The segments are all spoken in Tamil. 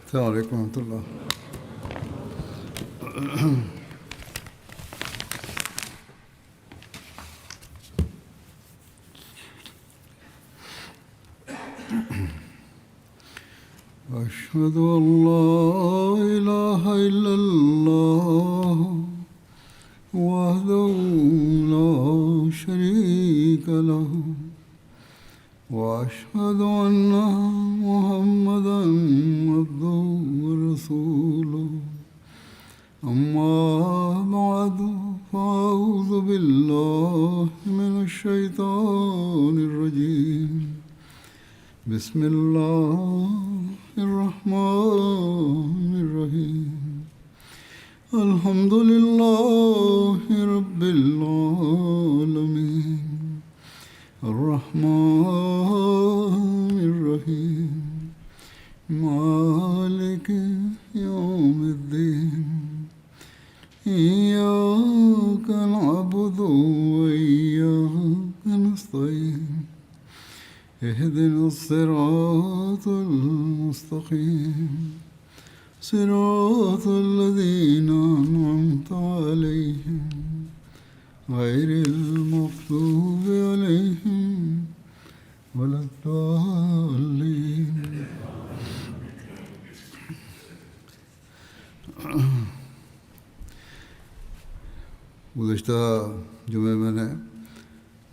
السلام عليكم ورحمة الله. أشهد أن لا إله إلا الله وحده لا شريك له وأشهد أن محمدا عبده ورسوله أما بعد فأعوذ بالله من الشيطان الرجيم بسم الله الرحمن الرحيم الحمد لله رب العالمين الرحمن الرحيم مالك يوم الدين إياك نعبد وإياك نستعين اهدنا الصراط المستقيم صراط الذين أنعمت عليهم غير المغضوب عليهم ولا الضالين. गुज़िश्ता जुमे मैंने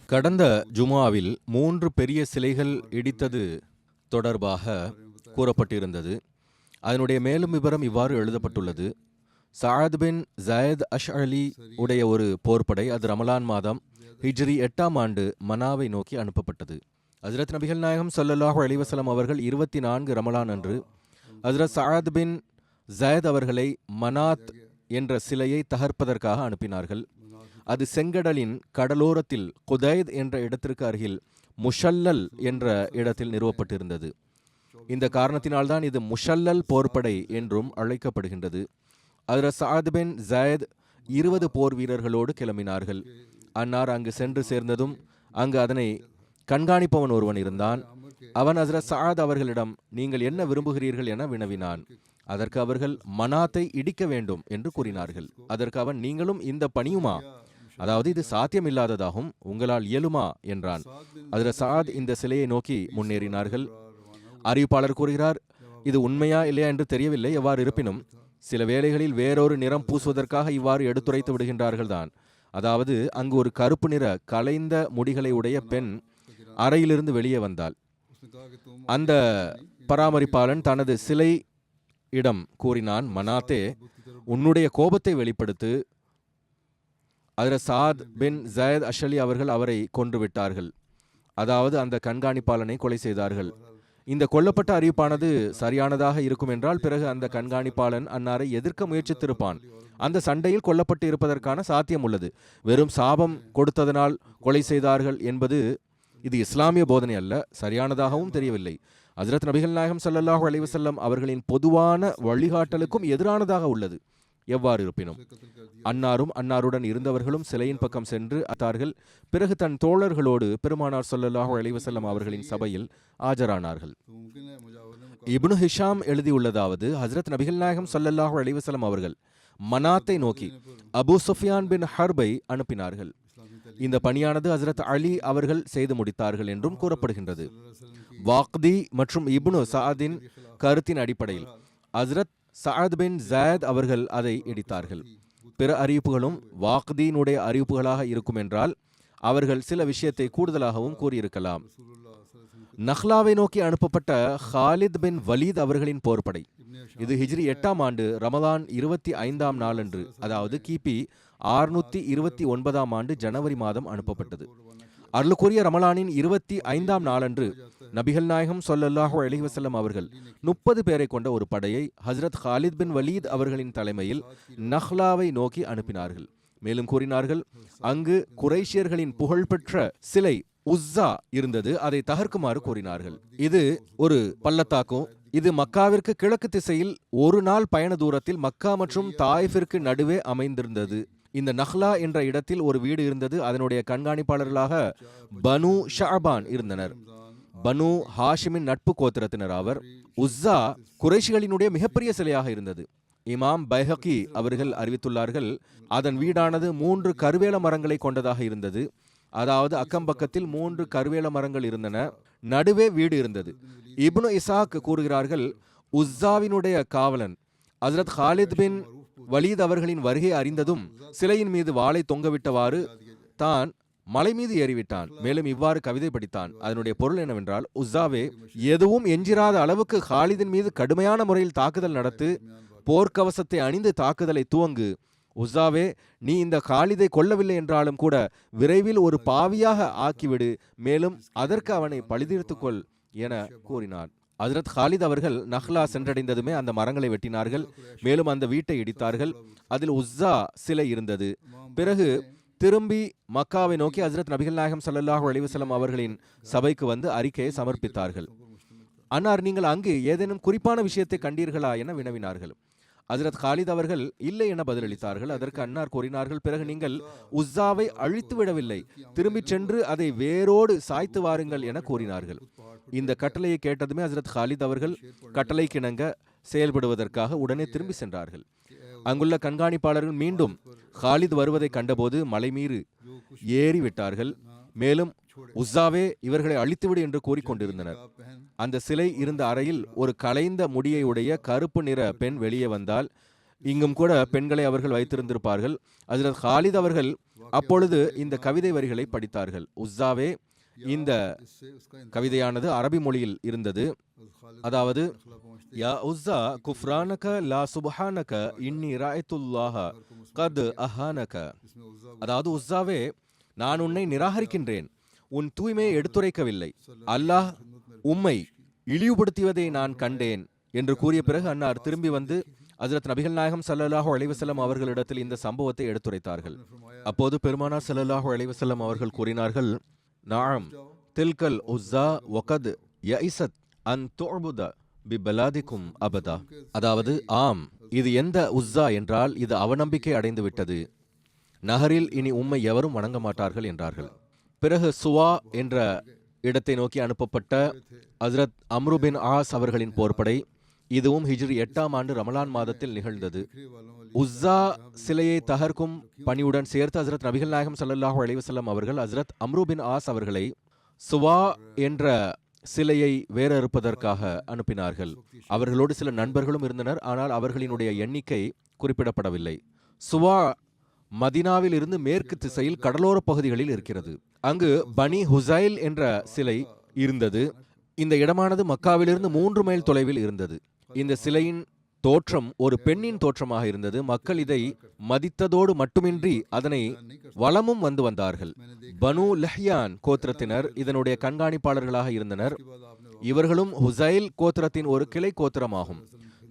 கடந்த ஜுமாவில் 3 பெரிய சிலைகள் இடித்தது தொடர்பாக கூறப்பட்டிருந்தது. அதனுடைய மேலும் விவரம் இவ்வாறு எழுதப்பட்டுள்ளது. சஅத் பின் ஜயத் அஷ்அலி உடைய ஒரு போர்ப்படை, அது ரமலான் மாதம் ஹிஜ்ரி 8ஆம் ஆண்டு மனாவை நோக்கி அனுப்பப்பட்டது. ஹஜ்ரத் நபிகள் நாயகம் ஸல்லல்லாஹு அலைஹி வஸல்லம் அவர்கள் 24 ரமலான் அன்று ஹஜ்ரத் சஅத் பின் ஜயத் அவர்களை மனாத் என்ற சிலையை தகர்ப்பதற்காக அனுப்பினார்கள். அது செங்கடலின் கடலோரத்தில் குதைத் என்ற இடத்திற்கு அருகில் முஷல்லல் என்ற இடத்தில் நிறுவப்பட்டிருந்தது. இந்த காரணத்தினால்தான் இது முஷல்லல் போர்ப்படை என்றும் அழைக்கப்படுகின்றது. ஹஜ்ரத் சஅத் பின் ஜயத் 20 போர் வீரர்களோடு கிளம்பினார்கள். அன்னார் அங்கு சென்று சேர்ந்ததும் அங்கு அதனை கண்காணிப்பவன் ஒருவன் இருந்தான். அவன் ஹஜ்ரத் சஅத் அவர்களிடம், நீங்கள் என்ன விரும்புகிறீர்கள் என வினவினான். அதற்கு அவர்கள் மனாத்தை இடிக்க வேண்டும் என்று கூறினார்கள். அதற்கு அவன், நீங்களும் இந்த பணியுமா? அதாவது இது சாத்தியமில்லாததாகும், உங்களால் இயலுமா என்றான். ஹஜ்ரத் சஅத் இந்த சிலையை நோக்கி முன்னேறினார்கள். அறிவிப்பாளர் கூறுகிறார், இது உண்மையா இல்லையா என்று தெரியவில்லை. எவ்வாறு இருப்பினும் சில வேளைகளில் வேறொரு நிறம் பூசுவதற்காக இவ்வாறு எடுத்துரைத்து விடுகின்றார்கள் தான். அதாவது அங்கு ஒரு கருப்பு நிற கலைந்த முடிகளை உடைய பெண் அறையிலிருந்து வெளியே வந்தாள். அந்த பராமரிப்பாளன் தனது சிலை இடம் கூறினான், மனாத்தே, உன்னுடைய கோபத்தை வெளிப்படுத்து. ஹஜ்ரத் சஅத் பின் ஜயத் அஷ்அலி அவர்கள் அவரை கொன்று விட்டார்கள். அதாவது அந்த கண்காணிப்பாளனை கொலை செய்தார்கள். இந்த கொல்லப்பட்ட அறிவிப்பானது சரியானதாக இருக்கும் என்றால் பிறகு அந்த கண்காணிப்பாளன் அன்னாரை எதிர்க்க முயற்சித்திருப்பான். அந்த சண்டையில் கொல்லப்பட்டு இருப்பதற்கான சாத்தியம் உள்ளது. வெறும் சாபம் கொடுத்ததனால் கொலை செய்தார்கள் என்பது இது இஸ்லாமிய போதனை அல்ல, சரியானதாகவும் தெரியவில்லை. ஹஜ்ரத் நபிகள் நாயகம் ஸல்லல்லாஹு அலைஹி வஸல்லம் அவர்களின் பொதுவான வழிகாட்டலுக்கும் எதிரானதாக உள்ளது. எவ்வாறு இருப்பினும் அன்னாரும் அன்னாருடன் இருந்தவர்களும் சிலையின் பக்கம் சென்று அத்தார்கள். பிறகு தன் தோழர்களோடு பெருமானார் ஸல்லல்லாஹு அலைஹி வஸல்லம் அவர்களின் சபையில் ஆஜரானார்கள். இப்னு ஹிஷாம் எழுதியுள்ளதாவது, ஹஜ்ரத் நபிகள் நாயகம் ஸல்லல்லாஹு அலைஹி வஸல்லம் அவர்கள் மனாத்தை நோக்கி அபூ சுஃபியான் பின் ஹர்பை அனுப்பினார்கள். இந்த பணியானது ஹஜ்ரத் அலி அவர்கள் செய்து முடித்தார்கள் என்றும் கூறப்படுகின்றது. வாக்தி மற்றும் இப்னு சஅதின் கருத்தின் அடிப்படையில் ஹஜ்ரத் சஅத் பின் ஜயத் அவர்கள் அதை இடித்தார்கள். பிற அறிவிப்புகளும் வாக்தீனுடைய அறிவிப்புகளாக இருக்கும் என்றால் அவர்கள் சில விஷயத்தை கூடுதலாகவும் கூறியிருக்கலாம். நஹ்லாவை நோக்கி அனுப்பப்பட்ட ஹாலித் பின் வலீத் அவர்களின் போர்ப்படை, இது ஹிஜ்ரி 8ஆம் ஆண்டு ரமலான் 25ஆம் நாளன்று, அதாவது கிபி 629ஆம் ஆண்டு ஜனவரி மாதம் அனுப்பப்பட்டது. அருளுக்குரிய ரமலானின் 25ஆம் நாளன்று நபிகள் நாயகம் ஸல்லல்லாஹு அலைஹி வஸல்லம் அவர்கள் 30 பேரை கொண்ட ஒரு படையை ஹஜ்ரத் ஹாலித் பின் வலீத் அவர்களின் தலைமையில் நஹ்லாவை நோக்கி அனுப்பினார்கள். மேலும் கூறினார்கள், அங்கு குறைஷியர்களின் புகழ்பெற்ற சிலை உஸ்ஸா இருந்தது, அதை தகர்க்குமாறு கூறினார்கள். இது ஒரு பள்ளத்தாக்கும். இது மக்காவிற்கு கிழக்கு திசையில் ஒரு நாள் பயண தூரத்தில் மக்கா மற்றும் தாயிஃபிற்கு நடுவே அமைந்திருந்தது. இந்த நஹ்லா என்ற இடத்தில் ஒரு வீடு இருந்தது. அதனுடைய கண்காணிப்பாளர்களாக பனு ஷஅபான் இருந்தனர். பனு ஹாஷிமின் நட்பு கோத்திரத்தினர் ஆவர். உஸ்ஸா குறைஷிகளினுடைய மிகப்பெரிய சிலையாக இருந்தது. இமாம் பைஹகி அவர்கள் அறிவித்துள்ளார்கள், அதன் வீடானது 3 கருவேல மரங்களை கொண்டதாக இருந்தது. அதாவது அக்கம்பக்கத்தில் 3 கருவேல மரங்கள் இருந்தன, நடுவே வீடு இருந்தது. இப்னு இசாக் கூறுகிறார்கள், உஸ்ஸாவினுடைய காவலன் ஹஜ்ரத் ஹாலித் பின் வலீத் அவர்களின் வருகை அறிந்ததும் சிலையின் மீது வாளை தொங்கவிட்டவாறு தான் மலை மீது ஏறிவிட்டான். மேலும் இவ்வாறு கவிதை படித்தான். அதனுடைய பொருள் என்னவென்றால், உஸ்ஸாவே, எதுவும் எஞ்சிராத அளவுக்கு ஹாலிதின் மீது கடுமையான முறையில் தாக்குதல் நடத்து, போர்க்கவசத்தை அணிந்து தாக்குதலை துவங்கு. உஸ்ஸாவே, நீ இந்த ஹாலிதை கொல்லவில்லை என்றாலும் கூட விரைவில் ஒரு பாவியாக ஆக்கிவிடு, மேலும் அதற்கு அவனை பழிதீர்த்துக்கொள் என கூறினார். ஹஜ்ரத் ஹாலித் அவர்கள் நஹ்லா சென்றடைந்ததுமே அந்த மரங்களை வெட்டினார்கள். மேலும் அந்த வீட்டை இடித்தார்கள். அதில் உஸ்ஸா சிலை இருந்தது. பிறகு திரும்பி மக்காவை நோக்கி ஹஜ்ரத் நபிகள் நாயகம் ஸல்லல்லாஹு அலைஹி வஸல்லம் அவர்களின் சபைக்கு வந்து அறிக்கையை சமர்ப்பித்தார்கள். அன்னார், நீங்கள் அங்கு ஏதேனும் குறிப்பான விஷயத்தை கண்டீர்களா என வினவினார்கள். ஹஜ்ரத் ஹாலித் அவர்கள் இல்லை என பதிலளித்தார்கள். அதற்கு அன்னார் கூறினார்கள், பிறகு நீங்கள் உஸ்ஸாவை அழித்து விடவில்லை, திரும்பி சென்று அதை வேரோடு சாய்த்து வாருங்கள் என கூறினார்கள். இந்த கட்டளையை கேட்டதுமே ஹஜ்ரத் ஹாலித் அவர்கள் கட்டளைக்கிணங்க செயல்படுவதற்காக உடனே திரும்பி சென்றார்கள். அங்குள்ள கண்காணிப்பாளர்கள் மீண்டும் ஹாலித் வருவதை கண்டபோது மலை மீது ஏறிவிட்டார்கள். மேலும் உஸ்ஸாவே, இவர்களை அழித்துவிடு என்று கூறிக்கொண்டிருந்தனர். அந்த சிலை இருந்த அறையில் ஒரு கலைந்த முடியை உடைய கருப்பு நிற பெண் வெளியே வந்தால், இங்கும் கூட பெண்களை அவர்கள் வைத்திருந்திருப்பார்கள். ஹஜ்ரத் ஹாலித் அவர்கள் அப்பொழுது இந்த கவிதை வரிகளை படித்தார்கள். உஸ்ஸாவே, இந்த கவிதையானது அரபி மொழியில் இருந்தது. அதாவது, யா உஸ்ஸா குஃப்ரானக லா சுப்ஹானக இன்னி ராய்துல்லாஹ கத் அஹானக. அதாவது, உஸ்ஸாவே, நான் உன்னை நிராகரிக்கின்றேன், உன் தூய்மையை எடுத்துரைக்கவில்லை, அல்லாஹ் உம்மை இழிவுபடுத்தியதை நான் கண்டேன் என்று கூறிய பிறகு அன்னார் திரும்பி வந்து ஹஜ்ரத் நபிகள் நாயகம் ஸல்லல்லாஹு அலைஹி வஸல்லம் அவர்களிடத்தில் இந்த சம்பவத்தை எடுத்துரைத்தார்கள். அப்போது பெருமானார் ஸல்லல்லாஹு அலைஹி வஸல்லம் அவர்கள் கூறினார்கள், நஅம் தில்கல் உஸ்ஸா வகத் யஇஸத் அன் துஅபுத பிபலாதிக்கும் அபதா. அதாவது, ஆம், இது எந்த உஸ்ஸா என்றால் இது அவநம்பிக்கை அடைந்து விட்டது, நகரில் இனி உம்மை எவரும் வணங்க மாட்டார்கள் என்றார்கள். பிறகு சுவா என்ற இடத்தை நோக்கி அனுப்பப்பட்ட ஹஜ்ரத் அம்ரு பின் ஆஸ் அவர்களின் போர்ப்படை, இதுவும் ஹிஜ்ரி 8ஆம் ஆண்டு ரமலான் மாதத்தில் நிகழ்ந்தது. உஸ்ஸா சிலையை தகர்க்கும் பணியுடன் சேர்த்து ஹஜ்ரத் நபிகள் நாயகம் ஸல்லல்லாஹு அலைஹி வஸல்லம் அவர்கள் ஹஜ்ரத் அம்ரு பின் ஆஸ் அவர்களை சுவா என்ற சிலையை வேறறுப்பதற்காக அனுப்பினார்கள். அவர்களோடு சில நண்பர்களும் இருந்தனர். ஆனால் அவர்களினுடைய எண்ணிக்கை குறிப்பிடப்படவில்லை. சுவா மதினாவில் இருந்து மேற்கு திசையில் கடலோர பகுதிகளில் இருக்கிறது. அங்கு பனி ஹுசைல் என்ற சிலை இருந்தது. இந்த இடமானது மக்காவிலிருந்து 3 மைல் தொலைவில் இருந்தது. இந்த சிலையின் தோற்றம் ஒரு பெண்ணின் தோற்றமாக இருந்தது. மக்கள் இதை மதித்ததோடு மட்டுமின்றி அதனை வலமும் வந்தார்கள். பனு லஹ்யான் கோத்திரத்தினர் இதனுடைய கண்காணிப்பாளர்களாக இருந்தனர். இவர்களும் ஹுசைல் கோத்திரத்தின் ஒரு கிளை கோத்திரமாகும்.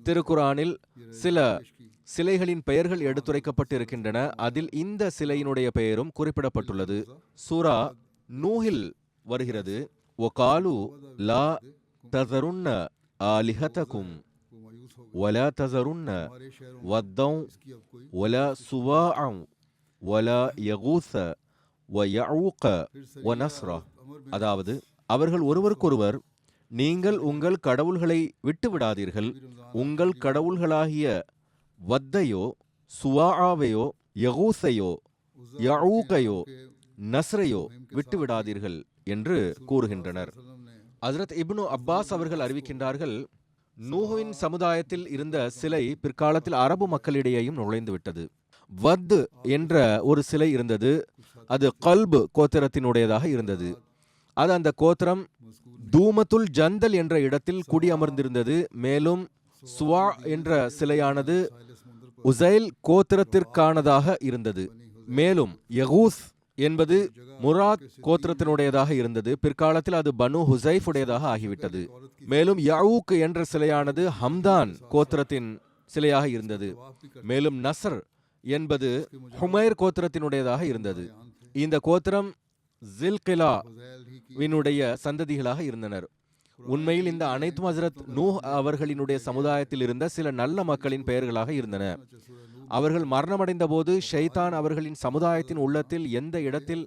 திருக்குரானில் சில சிலைகளின் பெயர்கள் எடுத்துரைக்கப்பட்டிருக்கின்றன. அதில் இந்த சிலையினுடைய பெயரும் குறிப்பிடப்பட்டுள்ளது. சூரா நூஹில் வருகிறது, வகாலு லா தஸருன்ன ஆலிஹதகும் வலா தஸருன்ன வத்தௌ வலா சுவாஅ வலா யகூஸ வயஊக வநஸ்ரா. அதாவது, அவர்கள் ஒருவருக்கொருவர், நீங்கள் உங்கள் கடவுள்களை விட்டு விடாதீர்கள், உங்கள் கடவுள்களாகிய வத்தையோ சுவாஆவையோ யகூஸையோ யஊகையோ நஸ்ரையோ விட்டு விடாதீர்கள் என்று கூறுகின்றனர். ஹஜ்ரத் இப்னு அப்பாஸ் அவர்கள் அறிவிக்கின்றார்கள், நூஹுவின் சமுதாயத்தில் இருந்த சிலை பிற்காலத்தில் அரபு மக்களிடையேயும் நுழைந்து விட்டது. வத் என்ற ஒரு சிலை இருந்தது. அது கல்பு கோத்திரத்தினுடையதாக இருந்தது. அது அந்த கோத்திரம் தூமத்துல் ஜந்தல் என்ற இடத்தில் குடியமர்ந்திருந்தது. மேலும் சுவா என்ற சிலையானது உசைல் கோத்திரத்திற்கானதாக இருந்தது. மேலும் யகூஸ் என்பது முராத் கோத்திரத்தினுடையதாக இருந்தது. பிற்காலத்தில் அது பனு ஹுசைஃப் உடையதாக ஆகிவிட்டது. மேலும் யஊக் என்ற சிலையானது ஹம்தான் கோத்திரத்தின் சிலையாக இருந்தது. மேலும் நஸ்ர் என்பது ஹுமைர் கோத்திரத்தினுடையதாக இருந்தது. இந்த கோத்திரம் ஜில்கிலா வினுடைய சந்ததிகளாக இருந்தனர். உண்மையில் இந்த அனைத்தும் ஹஜ்ரத் நூஹ் அவர்களினுடைய சமுதாயத்தில் இருந்த சில நல்ல மக்களின் பெயர்களாக இருந்தன. அவர்கள் மரணமடைந்த போது ஷைத்தான் அவர்களின் சமுதாயத்தின் உள்ளத்தில் எந்த இடத்தில்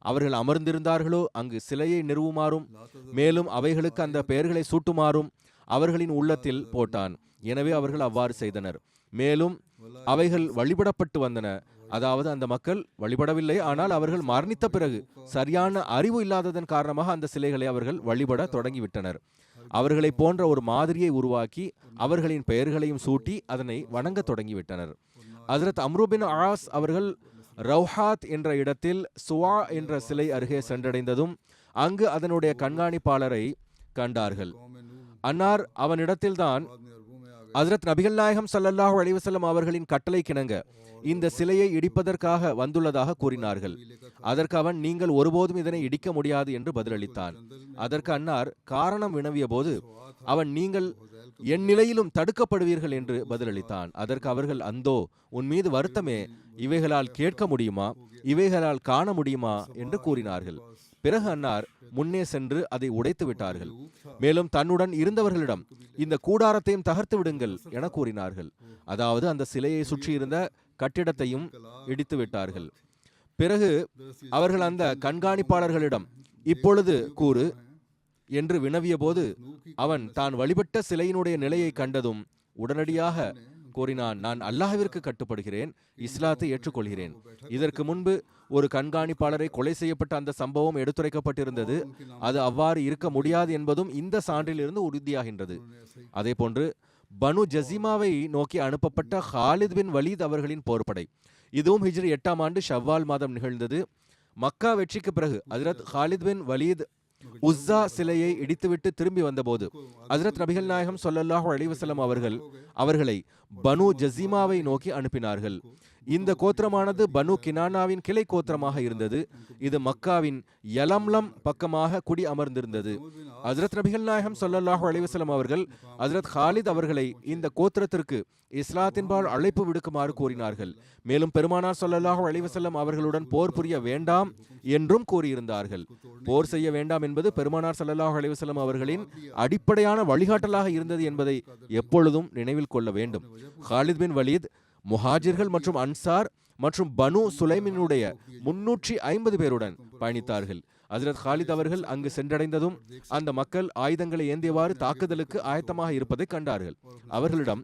அவர்கள் அமர்ந்திருந்தார்களோ அங்கு சிலையை நிறுவுமாறும் மேலும் அவைகளுக்கு அந்த பெயர்களை சூட்டுமாறும் அவர்களின் உள்ளத்தில் போட்டான். எனவே அவர்கள் அவ்வாறு செய்தனர். மேலும் அவைகள் வழிபடப்பட்டு வந்தன. அதாவது அந்த மக்கள் வழிபடவில்லை, ஆனால் அவர்கள் மரணித்த பிறகு சரியான அறிவு இல்லாததன் காரணமாக அந்த சிலைகளை அவர்கள் வழிபட தொடங்கிவிட்டனர். அவர்களை போன்ற ஒரு மாதிரியை உருவாக்கி அவர்களின் பெயர்களையும் சூட்டி அதனை வணங்க தொடங்கிவிட்டனர். ஹஜ்ரத் அம்ரு பின் ஆஸ் அவர்கள் ரௌஹாத் என்ற இடத்தில் சுவா என்ற சிலை அருகே சென்றடைந்ததும் அங்கு அதனுடைய கண்காணிப்பாளரை கண்டார்கள். அன்னார் அவனிடத்தில்தான் ஹஜ்ரத் நபிகள் நாயகம் ஸல்லல்லாஹு அலைஹி வஸல்லம் அவர்களின் கட்டளை கிணங்க இந்த சிலையை இடிப்பதற்காக வந்துள்ளதாக கூறினார்கள். அதற்கு அவன், நீங்கள் ஒருபோதும் இதனை இடிக்க முடியாது என்று பதிலளித்தான். அதற்கு அன்னார் காரணம் வினவிய போது அவன், நீங்கள் என் நிலையிலும் தடுக்கப்படுவீர்கள் என்று பதிலளித்தான். அதற்கு அவர்கள், அந்தோ உன் மீது வருத்தமே, இவைகளால் கேட்க முடியுமா, இவைகளால் காண முடியுமா என்று கூறினார்கள். பிறகு அன்னார் முன்னே சென்று அதை உடைத்து விட்டார்கள். மேலும் தன்னுடன் இருந்தவர்களிடம், இந்த கூடாரத்தையும் தகர்த்து விடுங்கள் என கூறினார்கள். அதாவது அந்த சிலையை சுற்றியிருந்த கட்டிடத்தையும் இடித்து விட்டார்கள். பிறகு அவர்கள் அந்த கண்காணிப்பாளர்களிடம், இப்பொழுது கூறு என்று வினவிய போது அவன் தான் வழிபட்ட சிலையினுடைய நிலையை கண்டதும் உடனடியாக கூறினான், நான் அல்லாஹ்விற்கு கட்டுப்படுகிறேன், இஸ்லாத்தை ஏற்றுக்கொள்கிறேன். இதற்கு முன்பு ஒரு கண்காணிப்பாளரை கொலை செய்யப்பட்ட அந்த சம்பவம் எடுத்துரைக்கப்பட்டிருந்தது. அது அவ்வாறு இருக்க முடியாது என்பதும் இந்த சான்றிலிருந்து உறுதியாகின்றது. அதே போன்று பனு ஜசீமாவை நோக்கி அனுப்பப்பட்ட ஹாலித் பின் வலீத் அவர்களின் போர்படை, இதுவும் ஹிஜ்ரி 8ஆம் ஆண்டு ஷவ்வால் மாதம் நிகழ்ந்தது. மக்கா வெற்றிக்கு பிறகு ஹஜ்ரத் ஹாலித் பின் வலீத் உஸ்ஸா சிலையை இடித்துவிட்டு திரும்பி வந்தபோது ஹஜ்ரத் நபிகள் நாயகம் ஸல்லல்லாஹு அலைஹி வஸல்லம் அவர்களை பனு ஜசீமாவை நோக்கி அனுப்பினார்கள். இந்த கோத்திரமானது பனு கினானாவின் கிளை கோத்திரமாக இருந்தது. இது மக்காவின் யலம்லம் பக்கமாக குடி அமர்ந்திருந்தது. ஹஜ்ரத் நபிகள் நாயகம் ஸல்லல்லாஹு அலைஹி வஸல்லம் அவர்கள் ஹஜ்ரத் ஹாலித் அவர்களை இந்த கோத்திரத்திற்கு இஸ்லாத்தின்பால் அழைப்பு விடுக்குமாறு கூறினார்கள். மேலும் பெருமானார் ஸல்லல்லாஹு அலைஹி வஸல்லம் அவர்களுடன் போர் புரிய வேண்டாம் என்றும் கூறியிருந்தார்கள். போர் செய்ய வேண்டாம் என்பது பெருமானார் ஸல்லல்லாஹு அலைஹி வஸல்லம் அவர்களின் அடிப்படையான வழிகாட்டலாக இருந்தது என்பதை எப்பொழுதும் நினைவில் கொள்ள வேண்டும். ஹாலித் பின் வலீத் முஹாஜிர்கள் மற்றும் அன்சார் மற்றும் பனு சுலைமினுடைய 350 பேருடன் பயணித்தார்கள். ஹஜ்ரத் ஹாலித் அவர்கள் அங்கு சென்றடைந்ததும் அந்த மக்கள் ஆயுதங்களை ஏந்தியவாறு தாக்குதலுக்கு ஆயத்தமாக இருப்பதை கண்டார்கள். அவர்களிடம்,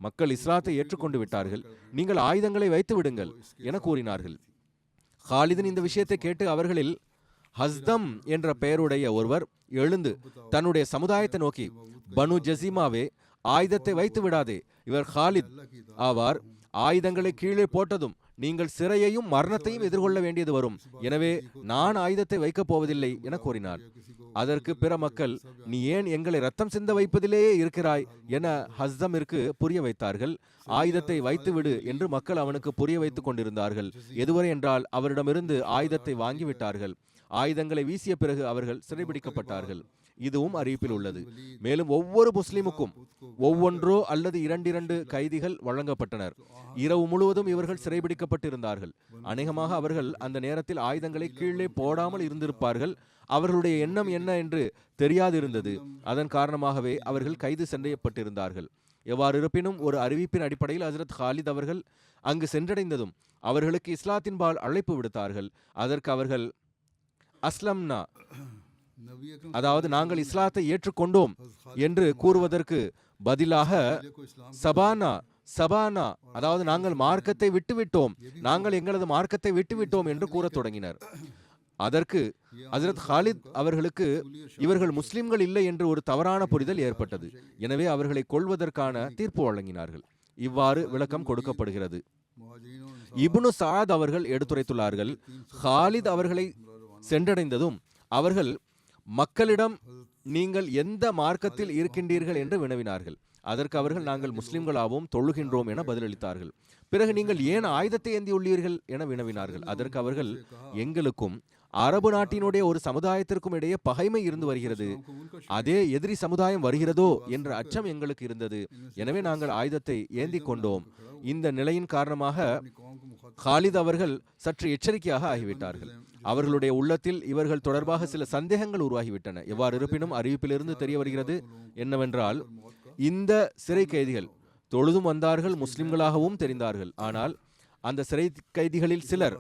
மக்கள் இஸ்லாத்தை ஏற்றுக்கொண்டு விட்டார்கள், நீங்கள் ஆயுதங்களை வைத்து விடுங்கள் என கூறினார்கள். ஹாலிதின் இந்த விஷயத்தை கேட்டு அவர்களில் ஹஸ்தம் என்ற பெயருடைய ஒருவர் எழுந்து தன்னுடைய சமுதாயத்தை நோக்கி, பனு ஜசீமாவே, ஆயுதத்தை வைத்து விடாதே, இவர் ஹாலித் ஆவார். ஆயுதங்களை கீழே போட்டதும் நீங்கள் சிறையையும் மரணத்தையும் எதிர்கொள்ள வேண்டியது வரும். எனவே நான் ஆயுதத்தை வைக்கப் போவதில்லை என கூறினார். அதற்கு பிற மக்கள், நீ ஏன் எங்களை ரத்தம் சிந்த வைப்பதிலேயே இருக்கிறாய் என ஹஸ்தமிற்கு புரிய வைத்தார்கள். ஆயுதத்தை வைத்து விடு என்று மக்கள் அவனுக்கு புரிய வைத்துக் கொண்டிருந்தார்கள். எதுவரை என்றால் அவரிடமிருந்து ஆயுதத்தை வாங்கிவிட்டார்கள். ஆயுதங்களை வீசிய பிறகு அவர்கள் சிறைபிடிக்கப்பட்டார்கள். இதுவும் அறிவிப்பில் உள்ளது. மேலும் ஒவ்வொரு முஸ்லிமுக்கும் ஒவ்வொன்றோ அல்லது இரண்டு கைதிகள் வழங்கப்பட்டனர். இரவு முழுவதும் இவர்கள் சிறைபிடிக்கப்பட்டிருந்தார்கள். அநேகமாக அவர்கள் அந்த நேரத்தில் ஆயுதங்களை கீழே போடாமல் இருந்திருப்பார்கள். அவர்களுடைய எண்ணம் என்ன என்று தெரியாதிருந்தது. அதன் காரணமாகவே அவர்கள் கைது செய்யப்பட்டிருந்தார்கள். எவ்வாறு இருப்பினும் ஒரு அறிவிப்பின் அடிப்படையில் ஹஜ்ரத் ஹாலித் அவர்கள் அங்கு சென்றடைந்ததும் அவர்களுக்கு இஸ்லாத்தின்பால் அழைப்பு விடுத்தார்கள். அதற்கு அவர்கள் அஸ்லம்னா, அதாவது நாங்கள் இஸ்லாத்தை ஏற்றுக்கொண்டோம் என்று கூறுவதற்கு பதிலாக சபானா சபானா, அதாவது நாங்கள் மார்க்கத்தை விட்டுவிட்டோம், நாங்கள் எங்களது மார்க்கத்தை விட்டுவிட்டோம் என்று கூறத் தொடங்கினர். அதற்கு ஹஜ்ரத் ஹாலித் அவர்களுக்கு இவர்கள் முஸ்லிம்கள் இல்லை என்று ஒரு தவறான புரிதல் ஏற்பட்டது. எனவே அவர்களை கொல்வதற்கான தீர்ப்பு வழங்கினார்கள். இவ்வாறு விளக்கம் கொடுக்கப்படுகிறது. இப்னு சாத் அவர்கள் எடுத்துரைத்துள்ளார்கள், ஹாலித் அவர்களை சென்றடைந்ததும் அவர்கள் மக்களிடம், நீங்கள் எந்த மார்க்கத்தில் இருக்கின்றீர்கள் என்று வினவினார்கள். அதற்கு அவர்கள், நாங்கள் முஸ்லிம்களாகவும் தொழுகின்றோம் என பதிலளித்தார்கள். பிறகு நீங்கள் ஏன் ஆயுதத்தை ஏந்தியுள்ளீர்கள் என வினவினார்கள். அதற்கு அவர்கள், எங்களுக்கும் அரபு நாட்டினுடைய ஒரு சமுதாயத்திற்கும் இடையே பகைமை இருந்து வருகிறது, அதே எதிரி சமுதாயம் வருகிறதோ என்ற அச்சம் எங்களுக்கு இருந்தது. எனவே நாங்கள் ஆயுதத்தை ஏந்தி கொண்டோம். இந்த நிலையின் காரணமாக ஹாலித் அவர்கள் சற்று எச்சரிக்கையாக ஆகிவிட்டார்கள். அவர்களுடைய உள்ளத்தில் இவர்கள் தொடர்பாக சில சந்தேகங்கள் உருவாகிவிட்டன. எவ்வாறு இருப்பினும் அறிவிப்பிலிருந்து தெரிய வருகிறது என்னவென்றால், இந்த சிறை கைதிகள் தொழுதும் வந்தார்கள், முஸ்லிம்களாகவும் தெரிந்தார்கள். ஆனால் அந்த சிறை கைதிகளில் சிலர்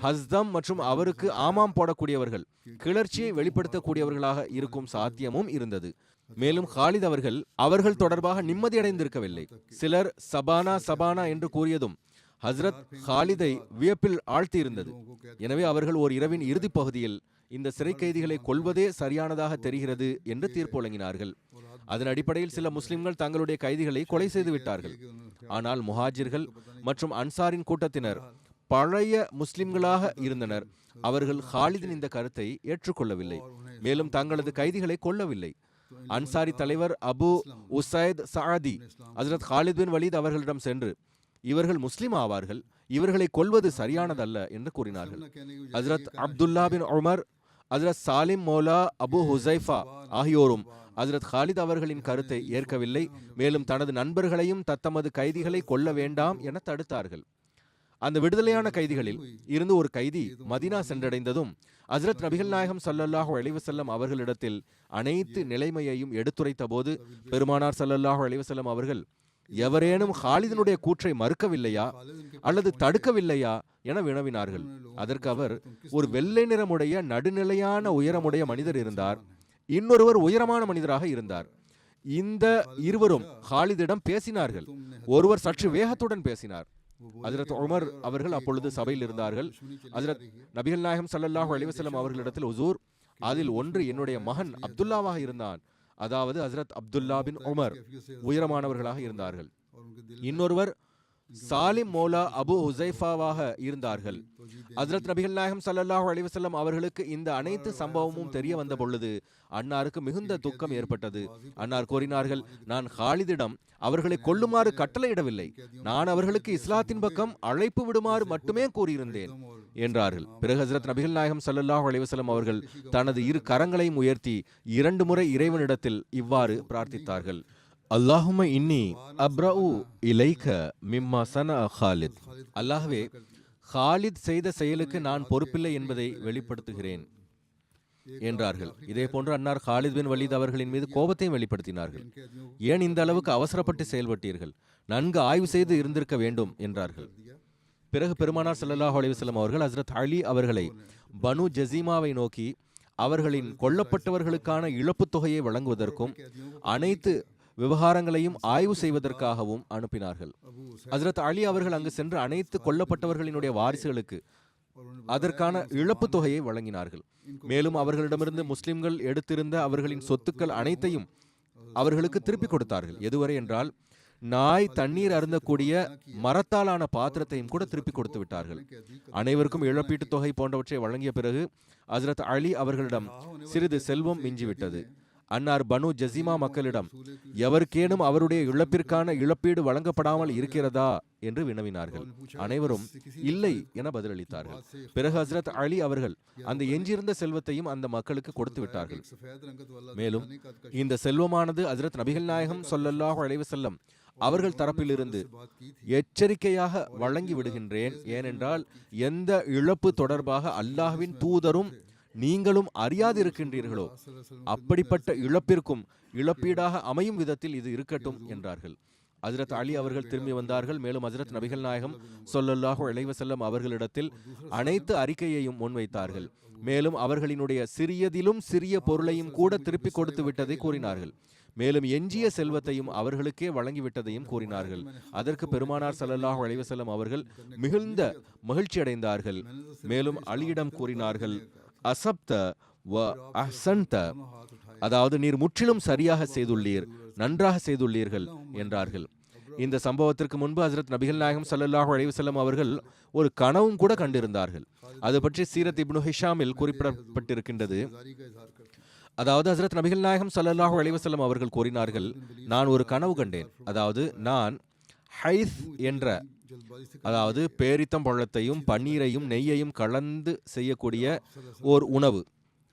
ஹஸ்தம் மற்றும் அவருக்கு ஆமாம் போடக்கூடியவர்கள், கிளர்ச்சியை வெளிப்படுத்தக்கூடியவர்களாக இருக்கும் சாத்தியமும் இருந்தது. மேலும் காலித் அவர்கள் தொடர்பாக நிம்மதியடைந்திருக்கவில்லை. சிலர் சபானா என்று கூறியதும் ஹஸ்ரத் காலிதை வியப்பில் ஆழ்த்தியிருந்தது. எனவே அவர்கள் ஓர் இரவின் இறுதி பகுதியில் இந்த சிறை கைதிகளை கொல்வதே சரியானதாக தெரிகிறது என்று தீர்ப்பு வழங்கினார்கள். அதன் அடிப்படையில் சில முஸ்லிம்கள் தங்களுடைய கைதிகளை கொலை செய்து விட்டார்கள். ஆனால் முஹாஜிர்கள் மற்றும் அன்சாரின் கூட்டத்தினர் பழைய முஸ்லிம்களாக இருந்தனர். அவர்கள் காலிதின் இந்த கருத்தை ஏற்றுக்கொள்ளவில்லை, மேலும் தங்களது கைதிகளை கொல்லவில்லை. அன்சாரி தலைவர் அபு உசைத் சாதி ஹஜ்ரத் காலித் பின் வலீத் அவர்களிடம் சென்று, இவர்கள் முஸ்லிம் ஆவார்கள், இவர்களை கொல்வது சரியானதல்ல என்று கூறினார்கள். ஹஜ்ரத் அப்துல்லா பின் உமர், ஹஜ்ரத் சாலிம் மௌலா அபு ஹுசைஃபா ஆகியோரும் ஹஜ்ரத் காலித் அவர்களின் கருத்தை ஏற்கவில்லை. மேலும் தனது நண்பர்களையும் தத்தமது கைதிகளை கொல்ல வேண்டாம் என தடுத்தார்கள். அந்த விடுதலையான கைதிகளில் இருந்து ஒரு கைதி மதீனா சென்றடைந்ததும் ஹஜ்ரத் நபிகள் நாயகம் ஸல்லல்லாஹு அலைஹி வஸல்லம் அவர்களிடத்தில் அனைத்து நிலைமையையும் எடுத்துரைத்த போது பெருமானார் ஸல்லல்லாஹு அலைஹி வஸல்லம் அவர்கள், எவரேனும் காலிதினுடைய கூற்றை மறுக்கவில்லையா அல்லது தடுக்கவில்லையா என வினவினார்கள். அதற்கு அவர், ஒரு வெள்ளை நிறமுடைய நடுநிலையான உயரமுடைய மனிதர் இருந்தார், இன்னொருவர் உயரமான மனிதராக இருந்தார். இந்த இருவரும் காலிதிடம் பேசினார்கள். ஒருவர் சற்று வேகத்துடன் பேசினார். ஹஜ்ரத் உமர் அவர்கள் அப்பொழுது சபையில் இருந்தார்கள். ஹஜ்ரத் நபிகள் நாயகம் ஸல்லல்லாஹு அலைஹி வஸல்லம் அவர்களிடத்தில், ஹுசூர், அதில் ஒன்று என்னுடைய மகன் அப்துல்லாவாக இருந்தான். அதாவது ஹஜ்ரத் அப்துல்லா பின் உமர் உயரமானவர்களாக இருந்தார்கள். இன்னொருவர் சாலிம் மௌலா அபு ஹுசைஃபாவாக இருந்தார்கள். ஹஜ்ரத் நபிகள் நாயகம் ஸல்லல்லாஹு அலைஹி வஸல்லம் அவர்களுக்கு இந்த அனைத்து சம்பவமும் தெரிய வந்த பொழுது அன்னாருக்கு மிகுந்த துக்கம் ஏற்பட்டது. அன்னார் கூறினார்கள், நான் காலிதிடம் அவர்களை கொல்லுமாறு கட்டளையிடவில்லை, நான் அவர்களுக்கு இஸ்லாத்தின் பக்கம் அழைப்பு விடுமாறு மட்டுமே கூறியிருந்தேன் என்றார்கள். பிறகு ஹஜ்ரத் நபிகள் நாயகம் ஸல்லல்லாஹு அலைஹி வஸல்லம் அவர்கள் தனது இரு கரங்களையும் உயர்த்தி 2 முறை இறைவனிடத்தில் இவ்வாறு பிரார்த்தித்தார்கள்: அல்லாஹும்ம இன்னி அப்ரஉ இலைக மிம்மா சனஅ காலித். அல்லாஹ்வே, காலித் செய்த செயலுக்கு நான் பொறுப்பில்லை என்பதை வெளிப்படுத்துகிறேன் என்றார்கள். இதே போன்று அன்னார் காலித் பின் வலீத் அவர்களின் மீது கோபத்தையும் வெளிப்படுத்தினார்கள். ஏன் இந்த அளவுக்கு அவசரப்பட்டு செயல்பட்டீர்கள்? நன்கு ஆய்வு செய்து இருந்திருக்க வேண்டும் என்றார்கள். பிறகு பெருமானார் ஸல்லல்லாஹு அலைஹி வஸல்லம் அவர்கள் ஹஜ்ரத் அலி அவர்களை பனு ஜஸீமாவை நோக்கி அவர்களின் கொல்லப்பட்டவர்களுக்கான இழப்புத் தொகையை வழங்குவதற்கும் அனைத்து விவகாரங்களையும் ஆய்வு செய்வதற்காகவும் அனுப்பினார்கள். ஹஜ்ரத் அலி அவர்கள் அங்கு சென்று அனைத்து கொல்லப்பட்டவர்களினுடைய வாரிசுகளுக்கு அதற்கான இழப்புத் தொகையை வழங்கினார்கள். மேலும் அவர்களிடமிருந்து முஸ்லிம்கள் எடுத்திருந்த அவர்களின் சொத்துக்கள் அனைத்தையும் அவர்களுக்கு திருப்பிக் கொடுத்தார்கள். எதுவரை என்றால், நாய் தண்ணீர் அருந்தக்கூடிய மரத்தாலான பாத்திரத்தையும் கூட திருப்பிக் கொடுத்து விட்டார்கள். அனைவருக்கும் இழப்பீட்டுத் தொகை போன்றவற்றை வழங்கிய பிறகு ஹஜ்ரத் அலி அவர்களிடம் சிறிது செல்வம் மிஞ்சிவிட்டது. அன்னார் பனு ஜஸீமா மக்களிடம், எவருக்கேனும் அவருடைய இழப்பிற்கான இழப்பீடு வழங்கப்படாமல் இருக்கிறதா என்று வினவினார்கள். அனைவரும் இல்லை என பதிலளித்தார்கள். பிறகு ஹஜ்ரத் அலி அவர்கள் அந்த எஞ்சியிருந்த செல்வத்தையும் அந்த மக்களுக்கு கொடுத்து விட்டார்கள். மேலும் இந்த செல்வமானது ஹஜ்ரத் நபிகள் நாயகம் ஸல்லல்லாஹு அலைஹி வஸல்லம் அவர்கள் தரப்பிலிருந்து எச்சரிக்கையாக வழங்கி விடுகின்றேன். ஏனென்றால் எந்த இழப்பு தொடர்பாக அல்லாஹ்வின் தூதரும் நீங்களும் அறியாதிருக்கின்றீர்களோ அப்படிப்பட்ட இழப்பிற்கும் இழப்பீடாக அமையும் விதத்தில் இது இருக்கட்டும் என்றார்கள். ஹஜ்ரத் அலி அவர்கள் திரும்பி வந்தார்கள். மேலும் ஹஜ்ரத் நபிகள் நாயகம் ஸல்லல்லாஹு அலைஹி வஸல்லம் அவர்களிடத்தில் அனைத்து அறிக்கையையும் முன்வைத்தார்கள். மேலும் அவர்களினுடைய சிறியதிலும் சிறிய பொருளையும் கூட திருப்பி கொடுத்து விட்டதை கூறினார்கள். மேலும் எஞ்சிய செல்வத்தையும் அவர்களுக்கே வழங்கிவிட்டதையும் கூறினார்கள். அதற்கு பெருமானார் ஸல்லல்லாஹு அலைஹி வஸல்லம் அவர்கள் மிகுந்த மகிழ்ச்சி அடைந்தார்கள். மேலும் அலியிடம் கூறினார்கள், அசப்த வ அஹ்சன்த, அதாவது நீர் முற்றிலும் சரியாக செய்துள்ளீர், நன்றாக செய்துள்ளீர்கள் என்றார்கள். இந்த சம்பவத்திற்கு முன்பு ஹஜ்ரத் நபிகள் நாயகம் ஸல்லல்லாஹு அலைஹி வஸல்லம் அவர்கள் ஒரு கனவும் கூட கண்டிருந்தார்கள். அது பற்றி சீரத் இப்னு ஹிஷாமில் குறிப்பிடப்பட்டிருக்கின்றது. அதாவது ஹஜ்ரத் நபிகள் நாயகம் ஸல்லல்லாஹு அலைஹி வஸல்லம் அவர்கள் கூறினார்கள், நான் ஒரு கனவு கண்டேன். அதாவது நான் ஹைஸ் என்ற, அதாவது பேரித்தம் பழத்தையும் பன்னீரையும் நெய்யையும் கலந்து செய்யக்கூடிய ஓர் உணவு,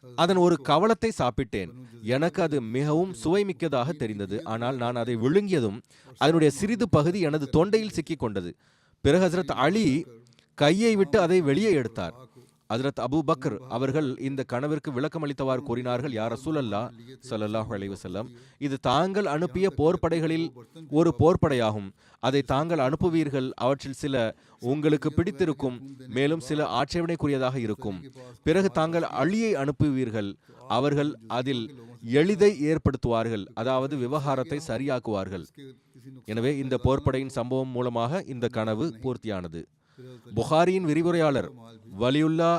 அதன் ஒரு கவளத்தை சாப்பிட்டேன். எனக்கு அது மிகவும் சுவைமிக்கதாக தெரிந்தது. ஆனால் நான் அதை விழுங்கியதும் அதனுடைய சிறிது பகுதி எனது தொண்டையில் சிக்கிக் கொண்டது. பிறகு ஹஜ்ரத் அலி கையை விட்டு அதை வெளியே எடுத்தார். ஹஜ்ரத் அபூ பக்கர் அவர்கள் இந்த கனவிற்கு விளக்கம் அளித்தவாறு கூறினார்கள், யா ரசூலல்லாஹ் ஸல்லல்லாஹு அலைஹி வஸல்லம், இது தாங்கள் அனுப்பிய போர்ப்படைகளில் ஒரு போர்ப்படையாகும். அதை தாங்கள் அனுப்புவீர்கள். அவற்றில் சில உங்களுக்கு பிடித்திருக்கும், மேலும் சில ஆட்சேபனைக்குரியதாக இருக்கும். பிறகு தாங்கள் அலியை அனுப்புவீர்கள். அவர்கள் அதில் எளிதை ஏற்படுத்துவார்கள், அதாவது விவகாரத்தை சரியாக்குவார்கள். எனவே இந்த போர்ப்படையின் சம்பவம் மூலமாக இந்த கனவு பூர்த்தியானது. புகாரியின் விரிவுரையாளர் வலியுல்லா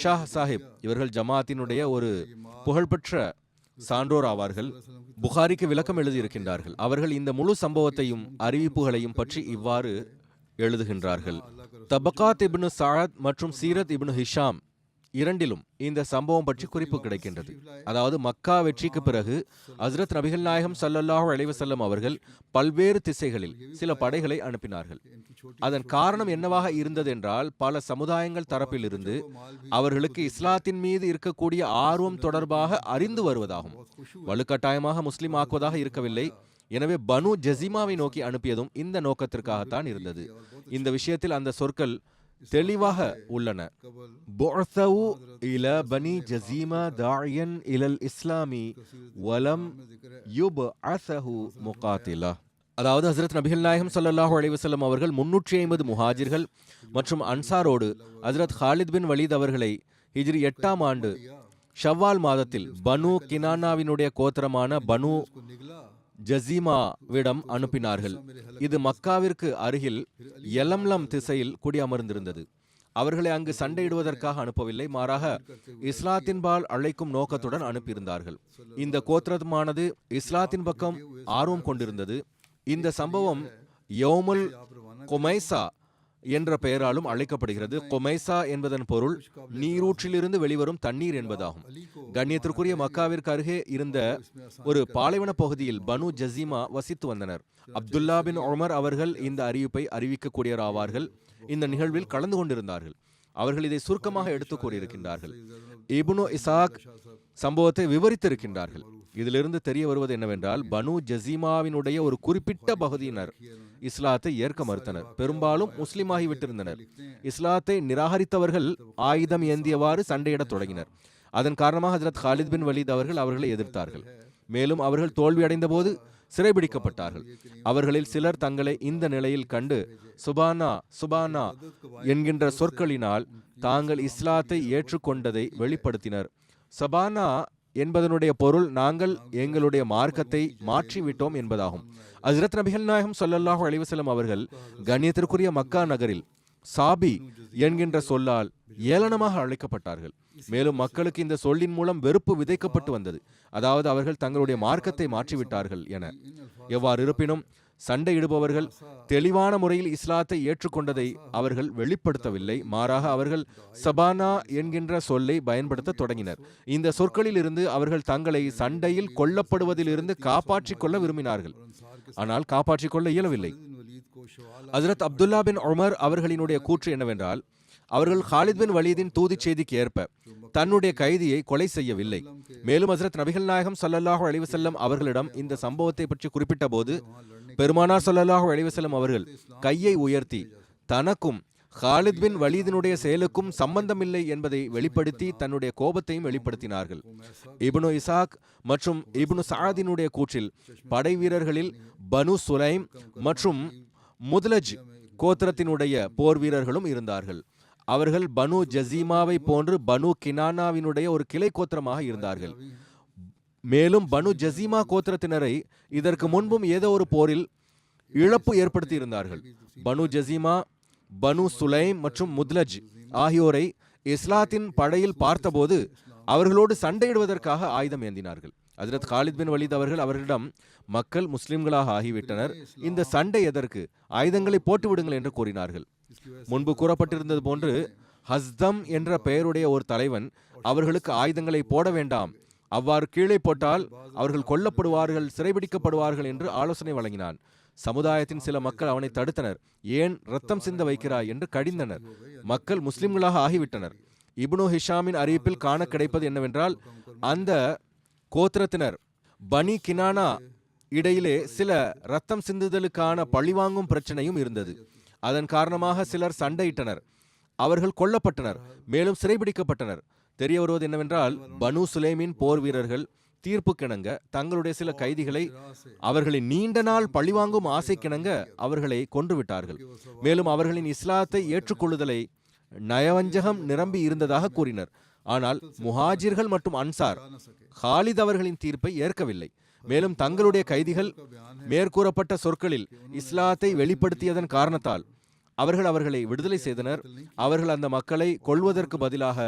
ஷாஹ் சாஹிப் இவர்கள் ஜமாத்தினுடைய ஒரு புகழ்பெற்ற சான்றோர் ஆவார்கள். புகாரிக்கு விளக்கம் எழுதியிருக்கின்றார்கள். அவர்கள் இந்த முழு சம்பவத்தையும் அறிவிப்புகளையும் பற்றி இவ்வாறு எழுதுகின்றார்கள். தபகாத் இப்னு சஅத் மற்றும் சீரத் இப்னு ஹிஷாம் இரண்டிலும் இந்த சம்பவம் பற்றி குறிப்பு கிடைக்கின்றது. அதாவது மக்கா வெற்றிக்கு பிறகு ஹஜ்ரத் நபிகள் நாயகம் ஸல்லல்லாஹு அலைஹி வஸல்லம் அவர்கள் பல்வேறு திசைகளில் சில படைகளை அனுப்பினார்கள். அதன் காரணம் என்னவாக இருந்தது என்றால், பல சமுதாயங்கள் தரப்பிலிருந்து அவர்களுக்கு இஸ்லாத்தின் மீது இருக்கக்கூடிய ஆர்வம் தொடர்பாக அறிந்து வருவதாகும். வலுக்கட்டாயமாக முஸ்லிம் ஆக்குவதாக இருக்கவில்லை. எனவே பனு ஜஸீமாவை நோக்கி அனுப்பியதும் இந்த நோக்கத்திற்காகத்தான் இருந்தது. இந்த விஷயத்தில் அந்த சொற்கள் தெளிவாக உள்ளன. புஅஸவு இலா பனி ஜஸீமா தாஇயன் இலல் இஸ்லாமி வலம் யுப்அஸஹு முகாத்திலா. அதாவது ஹஜ்ரத் நபிகள் நாயகம் ஸல்லல்லாஹு அலைஹி வஸல்லம் அவர்கள் 350 முஹாஜிர்கள் மற்றும் அன்சாரோடு ஹஜ்ரத் ஹாலித் பின் வலீத் அவர்களை ஹிஜ்ரி 8ஆம் ஆண்டு ஷவ்வால் மாதத்தில் பனு கினானாவினுடைய கோத்திரமான பனு ஜஸீமாவிடம் அனுப்பினார்கள். இது மக்காவிற்கு அருகில் யலம்லம் திசையில் குடியமர்ந்திருந்தது. அவர்களை அங்கு சண்டையிடுவதற்காக அனுப்பவில்லை, மாறாக இஸ்லாத்தின்பால் அழைக்கும் நோக்கத்துடன் அனுப்பியிருந்தார்கள். இந்த கோத்திரமானது இஸ்லாத்தின் பக்கம் ஆர்வம் கொண்டிருந்தது. இந்த சம்பவம் யௌமுல் குமைசா என்ற பெயராலும் அழைக்கப்படுகிறது. குமைசா என்பதன் பொருள் நீரூற்றிலிருந்து வெளிவரும் தண்ணீர் என்பதாகும். கண்ணியத்திற்குரிய மக்காவிற்கு அருகே இருந்த ஒரு பாலைவன பகுதியில் பனு ஜஸீமா வசித்து வந்தனர். அப்துல்லா பின் உமர் அவர்கள் இந்த அறிவிப்பை அறிவிக்கக்கூடியவர் ஆவார்கள். இந்த நிகழ்வில் கலந்து கொண்டிருந்தார்கள். அவர்கள் இதை சுருக்கமாக எடுத்துக் கூறியிருக்கின்றார்கள். இப்னு இசாக் சம்பவத்தை விவரித்திருக்கின்றார்கள். இதிலிருந்து தெரிய வருவது என்னவென்றால், பனு ஜஸீமாவினுடைய ஒரு குறிப்பிட்ட பகுதியினர் இஸ்லாத்தை ஏற்க மறுத்தனர். பெரும்பாலும் முஸ்லிமாகிவிட்டிருந்தனர். இஸ்லாத்தை நிராகரித்தவர்கள் ஆயுதம் ஏந்தியவாறு சண்டையிடத் தொடங்கினர். அதன் காரணமாக ஹஜ்ரத் ஹாலித் பின் வலீத் அவர்களை எதிர்த்தார்கள். மேலும் அவர்கள் தோல்வியடைந்த போது சிறைபிடிக்கப்பட்டார்கள். அவர்களில் சிலர் தங்களை இந்த நிலையில் கண்டு சுபானா சுபானா என்கின்ற சொற்களினால் தாங்கள் இஸ்லாத்தை ஏற்றுக்கொண்டதை வெளிப்படுத்தினர். சபானா என்பதனுடைய பொருள் நாங்கள் எங்களுடைய மார்க்கத்தை மாற்றிவிட்டோம் என்பதாகும். ஹஜ்ரத் நபிகள் நாயகம் ஸல்லல்லாஹு அலைஹி வஸல்லம் அவர்கள் கண்ணியத்திற்குரிய மக்கா நகரில் சாபி என்கின்ற சொல்லால் ஏளனமாக அழைக்கப்பட்டார்கள். மேலும் மக்களுக்கு இந்த சொல்லின் மூலம் வெறுப்பு விதைக்கப்பட்டு வந்தது. அதாவது அவர்கள் தங்களுடைய மார்க்கத்தை மாற்றிவிட்டார்கள் என. எவ்வாறு இருப்பினும் சண்டையிடுபவர்கள் தெளிவான முறையில் இஸ்லாத்தை ஏற்றுக்கொண்டதை அவர்கள் வெளிப்படுத்தவில்லை. மாறாக அவர்கள் சபானா என்கின்ற சொல்லை பயன்படுத்த தொடங்கினர். இந்த சொற்களில் இருந்து அவர்கள் தங்களை சண்டையில் கொல்லப்படுவதிலிருந்து காப்பாற்றிக் கொள்ள விரும்பினார்கள். ஆனால் காப்பாற்றிக் கொள்ள இயலவில்லை. ஹஜ்ரத் அப்துல்லா பின் உமர் அவர்களினுடைய கூற்று என்னவென்றால், அவர்கள் ஹாலித் பின் வலீதின் தூது செய்திக்கு ஏற்ப தன்னுடைய கைதியை கொலை செய்யவில்லை. மேலும் ஹஜ்ரத் நபிகள் நாயகம் ஸல்லல்லாஹு அலைஹி வஸல்லம் அவர்களிடம் இந்த சம்பவத்தை பற்றி குறிப்பிட்ட போது பெருமானார் ஸல்லல்லாஹு அலைஹி வஸல்லம் அவர்கள் கையை உயர்த்தி தனக்கும் ஹாலித் பின் வலீதினுடைய செயலுக்கும் சம்பந்தமில்லை என்பதை வெளிப்படுத்தி தன்னுடைய கோபத்தையும் வெளிப்படுத்தினார்கள். இப்னு இசாக் மற்றும் இப்னு சஅதினுடைய கூற்றில் படை வீரர்களில் பனு சுலைம் மற்றும் முத்லஜ் கோத்திரத்தினுடைய போர் வீரர்களும் இருந்தார்கள். அவர்கள் பனு ஜஸீமாவை போன்று பனு கினானாவினுடைய ஒரு கிளை கோத்திரமாக இருந்தார்கள். மேலும் பனு ஜஸீமா கோத்திரத்தினரை இதற்கு முன்பும் ஏதோ ஒரு போரில் இழப்பு ஏற்படுத்தி இருந்தார்கள். பனு ஜஸீமா, பனு சுலைம் மற்றும் முத்லஜ் ஆகியோரை இஸ்லாத்தின் படையில் பார்த்தபோது அவர்களோடு சண்டையிடுவதற்காக ஆயுதம் ஏந்தினார்கள். ஹஜ்ரத் ஹாலித் பின் வலீத் அவர்களிடம் மக்கள் முஸ்லிம்களாக ஆகிவிட்டனர், இந்த சண்டை எதற்கு, ஆயுதங்களை போட்டுவிடுங்கள் என்று கூறினார்கள். முன்பு கூறப்பட்டிருந்தது போன்று ஹஸ்தம் என்ற பெயருடைய ஒரு தலைவன் அவர்களுக்கு ஆயுதங்களை போட வேண்டாம், அவ்வாறு கீழே போட்டால் அவர்கள் கொல்லப்படுவார்கள், சிறைபிடிக்கப்படுவார்கள் என்று ஆலோசனை வழங்கினான். சமுதாயத்தின் சில மக்கள் அவனை தடுத்தனர். ஏன் ரத்தம் சிந்த வைக்கிறாய் என்று கடிந்தனர். மக்கள் முஸ்லிம்களாக ஆகிவிட்டனர். இப்னு ஹிஷாமின் அறிவிப்பில் காண கிடைப்பது என்னவென்றால், அந்த கோத்திரத்தினர் பனி கினானா இடையிலே சில ரத்தம் சிந்துதலுக்கான பழிவாங்கும் பிரச்சனையும் இருந்தது. அதன் காரணமாக சிலர் சண்டையிட்டனர். அவர்கள் கொல்லப்பட்டனர், மேலும் சிறைபிடிக்கப்பட்டனர். தெரிய வருவது என்னவென்றால், பனு சுலைமின் போர் வீரர்கள் தீர்ப்புக்கிணங்க தங்களுடைய சில கைதிகளை அவர்களின் நீண்ட நாள் பழிவாங்கும் ஆசைக்கிணங்க அவர்களை கொன்றுவிட்டார்கள். மேலும் அவர்களின் இஸ்லாத்தை ஏற்றுக்கொள்ளுதலை நயவஞ்சகம் நிரம்பி இருந்ததாக கூறினர். ஆனால் முஹாஜிர்கள் மற்றும் அன்சார் ஹாலித் அவர்களின் தீர்ப்பை ஏற்கவில்லை. மேலும் தங்களுடைய கைதிகள் மேற்கூறப்பட்ட சொற்களில் இஸ்லாத்தை வெளிப்படுத்தியதன் காரணத்தால் அவர்களை விடுதலை செய்தனர். அவர்கள் அந்த மக்களை கொல்வதற்கு பதிலாக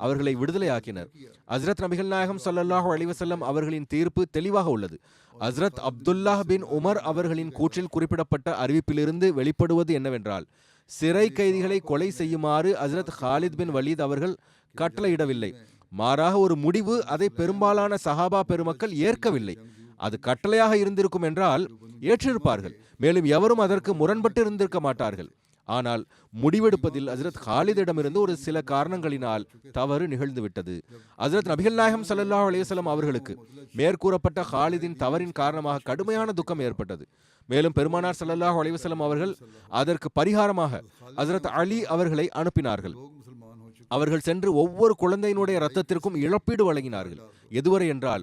அவர்களை விடுதலை ஆக்கினர். ஹஸ்ரத் நபிகள் நாயகம் ஸல்லல்லாஹு அலைஹி வஸல்லம் அவர்களின் தீர்ப்பு தெளிவாக உள்ளது. ஹஸ்ரத் அப்துல்லாஹ் பின் உமர் அவர்களின் கூற்றில் குறிப்பிடப்பட்ட அறிவிப்பிலிருந்து வெளிப்படுவது என்னவென்றால், சிறை கைதிகளை கொலை செய்யுமாறு ஹஸ்ரத் ஹாலித் பின் வலீத் அவர்கள் கட்டளையிடவில்லை. மாறாக ஒரு முடிவு அதை பெரும்பாலான சஹாபா பெருமக்கள் ஏற்கவில்லை. அது கட்டளையாக இருந்திருக்கும் என்றால் ஏற்றிருப்பார்கள். மேலும் எவரும் அதற்கு முரண்பட்டு இருந்திருக்க மாட்டார்கள். ஆனால் முடிவெடுப்பதில் ஹஸ்ரத் ஹாலிதிடமிருந்து ஒரு சில காரணங்களினால் தவறு நிகழ்ந்துவிட்டது. ஹஸ்ரத் நபிகள் நாயகம் ஸல்லல்லாஹு அலைஹி வஸல்லம் அவர்களுக்கு மேற்கூறப்பட்ட ஹாலிதின் தவறின் காரணமாக கடுமையான துக்கம் ஏற்பட்டது. மேலும் பெருமானார் ஸல்லல்லாஹு அலைஹி வஸல்லம் அவர்கள் அதற்கு பரிகாரமாக ஹஸ்ரத் அலி அவர்களை அனுப்பினார்கள். அவர்கள் சென்று ஒவ்வொரு குழந்தையினுடைய இரத்தத்திற்கும் இழப்பீடு வழங்கினார்கள். எதுவரை என்றால்,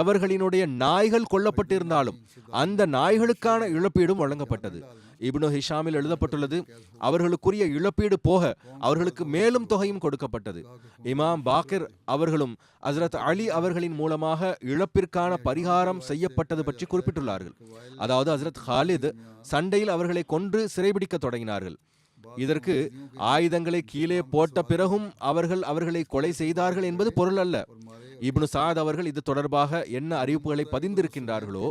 எவர்களினுடைய நாய்கள் கொல்லப்பட்டிருந்தாலும் அந்த நாய்களுக்கான இழப்பீடும் வழங்கப்பட்டது. இப்னு ஹிஷாமில் எழுதப்பட்டுள்ளது, அவர்களுக்குரிய இழப்பீடு போக அவர்களுக்கு மேலும் தொகையும் கொடுக்கப்பட்டது. இமாம் பாக்கிர் அவர்களும் ஹஸ்ரத் அலி அவர்களின் மூலமாக இழப்பிற்கான பரிகாரம் செய்யப்பட்டது பற்றி குறிப்பிட்டுள்ளார்கள். அதாவது ஹஸ்ரத் ஹாலித் சண்டையில் அவர்களை கொன்று சிறைபிடிக்க தொடங்கினார்கள். இதற்கு ஆயுதங்களை கீழே போட்ட பிறகும் அவர்களை கொலை செய்தார்கள் என்பது பொருள் அல்ல. இப்னு சாத் அவர்கள் இது தொடர்பாக என்ன அறிவிப்புகளை பதிந்திருக்கின்றார்களோ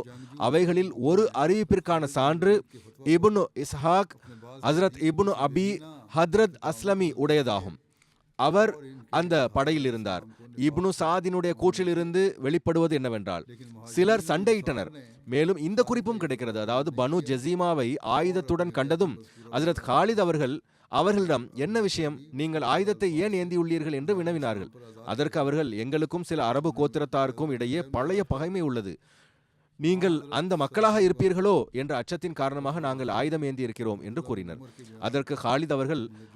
அவைகளில் ஒரு அறிவிப்பிற்கான சான்று இப்னு இஸ்ஹாக் ஹஸ்ரத் இப்னு அபி ஹத்ரத் அஸ்லமி உடையதாகும். அவர் அந்த படையில் இருந்தார். இப்னு சாதினுடைய கூற்றிலிருந்து வெளிப்படுவது என்னவென்றால், சிலர் சண்டையிட்டனர். மேலும் இந்த குறிப்பும் கிடைக்கிறது, அதாவது பனு ஜசீமாவை ஆயுதத்துடன் கண்டதும் ஹஸ்ரத் ஹாலித் அவர்களிடம் என்ன விஷயம், நீங்கள் ஆயுதத்தை ஏன் ஏந்தியுள்ளீர்கள் என்று வினவினார்கள். அதற்கு அவர்கள், எங்களுக்கும் சில அரபு கோத்திரத்தாருக்கும் இடையே பழைய பகைமை உள்ளது, நீங்கள் அந்த மக்களாக இருப்பீர்களோ என்ற அச்சத்தின் காரணமாக நாங்கள் ஆயுதம் ஏந்தி இருக்கிறோம் என்று கூறினர். அதற்கு ஹாலித்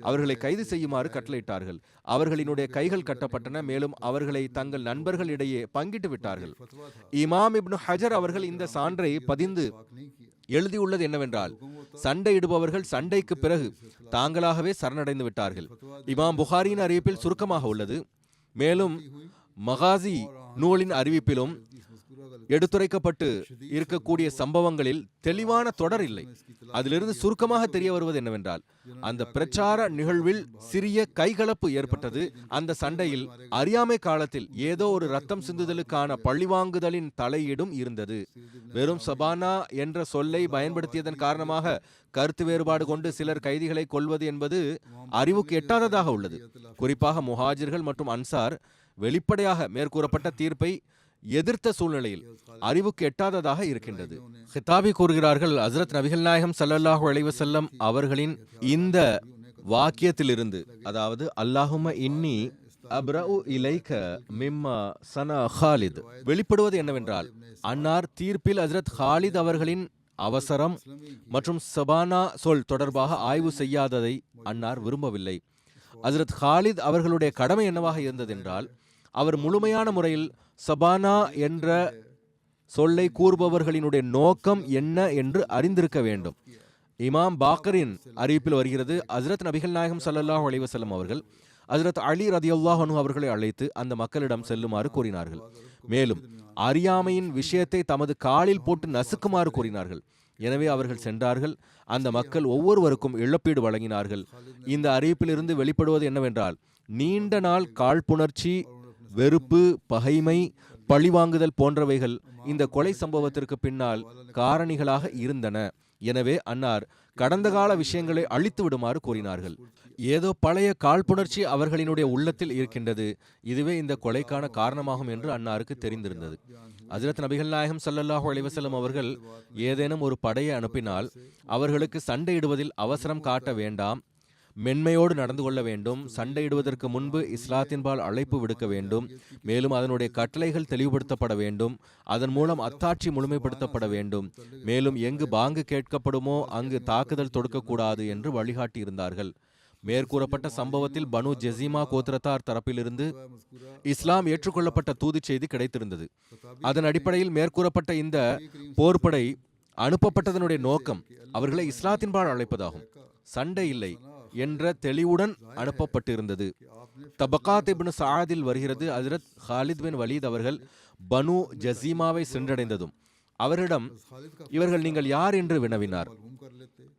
அவர்களை கைது செய்யுமாறு கட்டளையிட்டார்கள். அவர்களினுடைய கைகள் கட்டப்பட்டன. மேலும் அவர்களை தங்கள் நண்பர்கள் இடையே பங்கிட்டு விட்டார்கள். இமாம் இப்னு ஹஜர் அவர்கள் இந்த சான்றை பதிந்து எழுதியுள்ளது என்னவென்றால், சண்டையிடுபவர்கள் சண்டைக்கு பிறகு தாங்களாகவே சரணடைந்து விட்டார்கள். இமாம் புகாரியின் அறிவிப்பில் சுருக்கமாக உள்ளது. மேலும் மகாசி நூலின் அறிவிப்பிலும் எடுத்துரைக்கப்பட்டு இருக்கக்கூடிய சம்பவங்களில் தெளிவான தொடர் இல்லை. அதிலிருந்து சுருக்கமாக தெரிய வருவது என்னவென்றால், அந்த பிரச்சார நிகழ்வில் சிறிய கைகலப்பு ஏற்பட்டது. அந்த சண்டையில் அறியாமை காலத்தில் ஏதோ ஒரு ரத்தம் சிந்துதலுக்கான பழிவாங்குதலின் தலையீடும் இருந்தது. வெறும் சபானா என்ற சொல்லை பயன்படுத்தியதன் காரணமாக கருத்து வேறுபாடு கொண்டு சிலர் கைதிகளை கொல்வது என்பது அறிவுக்கு எட்டாததாக உள்ளது. குறிப்பாக முஹாஜிர்கள் மற்றும் அன்சார் வெளிப்படையாக மேற்கூறப்பட்ட தீர்ப்பை எதிர்த்த சூழ்நிலையில் அறிவுக்கு எட்டாததாக இருக்கின்றது. ஹிதாபி கூறுகிறார்கள், ஹஸ்ரத் நபிகள் நாயகம் ஸல்லல்லாஹு அலைஹி வஸல்லம் அவர்களின் இந்த வாக்கியத்திலிருந்து, அதாவது அல்லாஹும்ம இன்னி அப்ரஉ இலைக மிம்மா சனா ஹாலித், வெளிப்படுவது என்னவென்றால், அன்னார் தீர்ப்பில் ஹஸ்ரத் ஹாலித் அவர்களின் அவசரம் மற்றும் சபானா சொல் தொடர்பாக ஆய்வு செய்யாததை அன்னார் விரும்பவில்லை. ஹஸ்ரத் ஹாலித் அவர்களுடைய கடமை என்னவாக இருந்ததென்றால், அவர் முழுமையான முறையில் சபானா என்ற சொல்லை கூறுபவர்களினுடைய நோக்கம் என்ன என்று அறிந்திருக்க வேண்டும். இமாம் பாக்கரின் அறிவிப்பில் வருகிறது, ஹஸ்ரத் நபிகள் நாயகம் ஸல்லல்லாஹு அலைஹி வஸல்லம் அவர்கள் ஹஸ்ரத் அலி ரலியல்லாஹு அன்ஹு அவர்களை அழைத்து அந்த மக்களிடம் செல்லுமாறு கூறினார்கள். மேலும் அறியாமையின் விஷயத்தை தமது காலில் போட்டு நசுக்குமாறு கூறினார்கள். எனவே அவர்கள் சென்றார்கள். அந்த மக்கள் ஒவ்வொருவருக்கும் இழப்பீடு வழங்கினார்கள். இந்த அறிவிப்பிலிருந்து வெளிப்படுவது என்னவென்றால், நீண்ட நாள் காழ்ப்புணர்ச்சி, வெறுப்பு, பகைமை, பழிவாங்குதல் போன்றவைகள் இந்த கொலை சம்பவத்திற்கு பின்னால் காரணிகளாக இருந்தன. எனவே அன்னார் கடந்த கால விஷயங்களை அழித்து விடுமாறு கூறினார்கள். ஏதோ பழைய காழ்ப்புணர்ச்சி அவர்களினுடைய உள்ளத்தில் இருக்கின்றது, இதுவே இந்த கொலைக்கான காரணமாகும் என்று அன்னாருக்கு தெரிந்திருந்தது. ஹஜ்ரத் நபிகள் நாயகம் ஸல்லல்லாஹு அலைஹி வஸல்லம் அவர்கள் ஏதேனும் ஒரு படையை அனுப்பினால் அவர்களுக்கு சண்டையிடுவதில் அவசரம் காட்ட வேண்டாம், மென்மையோடு நடந்து கொள்ள வேண்டும், சண்டையிடுவதற்கு முன்பு இஸ்லாத்தின்பால் அழைப்பு விடுக்க வேண்டும், மேலும் அதனுடைய கட்டளைகள் தெளிவுபடுத்தப்பட வேண்டும், அதன் மூலம் அத்தாட்சி முழுமைப்படுத்தப்பட வேண்டும், மேலும் எங்கு பாங்கு கேட்கப்படுமோ அங்கு தாக்குதல் தொடுக்கக்கூடாது என்று வழிகாட்டி இருந்தார்கள். மேற்கூறப்பட்ட சம்பவத்தில் பனு ஜெசிமா கோத்திரத்தார் தரப்பிலிருந்து இஸ்லாம் ஏற்றுக்கொள்ளப்பட்ட தூதுச் செய்தி கிடைத்திருந்தது. அதன் அடிப்படையில் மேற்கூறப்பட்ட இந்த போர்ப்படை அனுப்பப்பட்டதனுடைய நோக்கம் அவர்களை இஸ்லாத்தின்பால் அழைப்பதாகும். சண்டை இல்லை என்ற தெளிவுடன் அனுப்பப்பட்டிருந்தது. தபகாத் இப்னு சஆதில் வருகிறது, ஹஜ்ரத் ஹாலித் பின் வலீத் அவர்கள் பனு ஜசீமாவை சென்றடைந்ததும் அவர்களிடம் இவர்கள் நீங்கள் யார் என்று வினவினார்.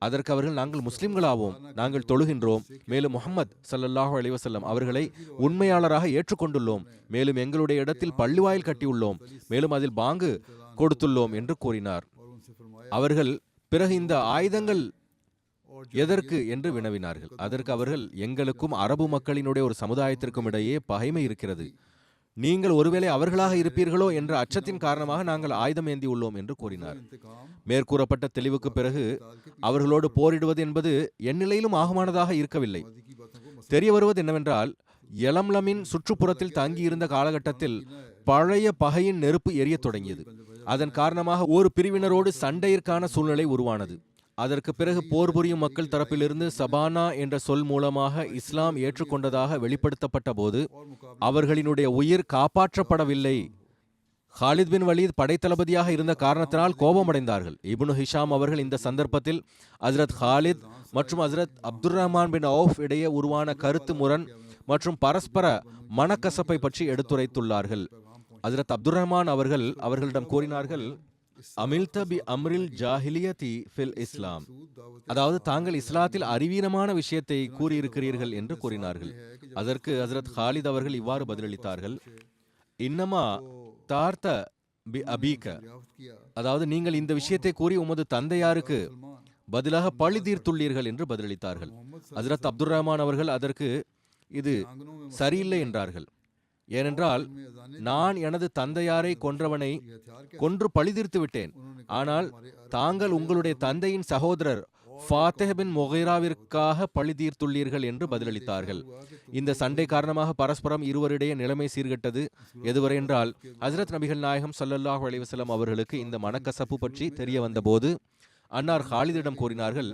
அதற்கு அவர்கள் நாங்கள் முஸ்லிம்களாவோம், நாங்கள் தொழுகின்றோம், மேலும் முஹம்மது ஸல்லல்லாஹு அலைஹி வஸல்லம் அவர்களை உண்மையாளராக ஏற்றுக்கொண்டுள்ளோம், மேலும் எங்களுடைய இடத்தில் பள்ளிவாயில் கட்டியுள்ளோம், மேலும் அதில் பாங்கு கொடுத்துள்ளோம் என்று கூறினார். அவர்கள் பிறகு இந்த ஆயுதங்கள் எதற்கு என்று வினவினார்கள். அதற்கு அவர்கள் எங்களுக்கும் அரபு மக்களினுடைய ஒரு சமுதாயத்திற்கும் இடையே பகைமை இருக்கிறது, நீங்கள் ஒருவேளை அவர்களாக இருப்பீர்களோ என்ற அச்சத்தின் காரணமாக நாங்கள் ஆயுதம் ஏந்தி உள்ளோம் என்று கூறினார். மேற்கூறப்பட்ட தெளிவுக்கு பிறகு அவர்களோடு போரிடுவது என்பது எந்நிலையிலும் ஆகுமானதாக இருக்கவில்லை. தெரிய வருவது என்னவென்றால், யலம்லமின் சுற்றுப்புறத்தில் தங்கியிருந்த காலகட்டத்தில் பழைய பகையின் நெருப்பு எரியத் தொடங்கியது. அதன் காரணமாக ஒரு பிரிவினரோடு சண்டையிற்கான சூழ்நிலை உருவானது. அதற்கு பிறகு போர் புரியும் மக்கள் தரப்பிலிருந்து சபானா என்ற சொல் மூலமாக இஸ்லாம் ஏற்றுக்கொண்டதாக வெளிப்படுத்தப்பட்ட போது அவர்களினுடைய உயிர் காப்பாற்றப்படவில்லை. ஹாலித் பின் வலீத் படைத்தளபதியாக இருந்த காரணத்தினால் கோபமடைந்தார்கள். இப்னு ஹிஷாம் அவர்கள் இந்த சந்தர்ப்பத்தில் ஹஜ்ரத் ஹாலித் மற்றும் ஹஜ்ரத் அப்துர் ரஹ்மான் பின் அவுஃப் இடையே உருவான கருத்து முரண் மற்றும் பரஸ்பர மனக்கசப்பை பற்றி எடுத்துரைத்துள்ளார்கள். ஹஜ்ரத் அப்துர் ரஹ்மான் அவர்கள் அவர்களிடம் கூறினார்கள், அமில்த பி அம்ரில் ஜாஹிலியதி ஃபில் இஸ்லாம், அதாவது தாங்கள் இஸ்லாத்தில் அறிவீனமான விஷயத்தை கூறியிருக்கிறீர்கள் என்று கூறினார்கள். அதற்கு ஹஜ்ரத் ஹாலித் அவர்கள் இவ்வாறு பதிலளித்தார்கள், இன்னமா தார்த்த பி அபீக, அதாவது நீங்கள் இந்த விஷயத்தை கூறி உமது தந்தையாருக்கு பதிலாக பழி தீர்த்துள்ளீர்கள் என்று பதிலளித்தார்கள். ஹஜ்ரத் அப்துர் ரஹ்மான் அவர்கள் அதற்கு இது சரியில்லை என்றார்கள். ஏனென்றால் நான் எனது தந்தையாரை கொன்றவனை கொன்று பழிதீர்த்து விட்டேன், ஆனால் தாங்கள் உங்களுடைய தந்தையின் சகோதரர் ஃபாத்திஹ் பின் முகைராவிற்காக பழி தீர்த்துள்ளீர்கள் என்று பதிலளித்தார்கள். இந்த சண்டை காரணமாக பரஸ்பரம் இருவரிடையே நிலைமை சீர்கெட்டது. எதுவரை என்றால், ஹஜ்ரத் நபிகள் நாயகம் ஸல்லல்லாஹு அலைஹி வஸல்லம் அவர்களுக்கு இந்த மனக்கசப்பு பற்றி தெரிய வந்தபோது அன்னார் ஹாலிதிடம் கூறினார்கள்,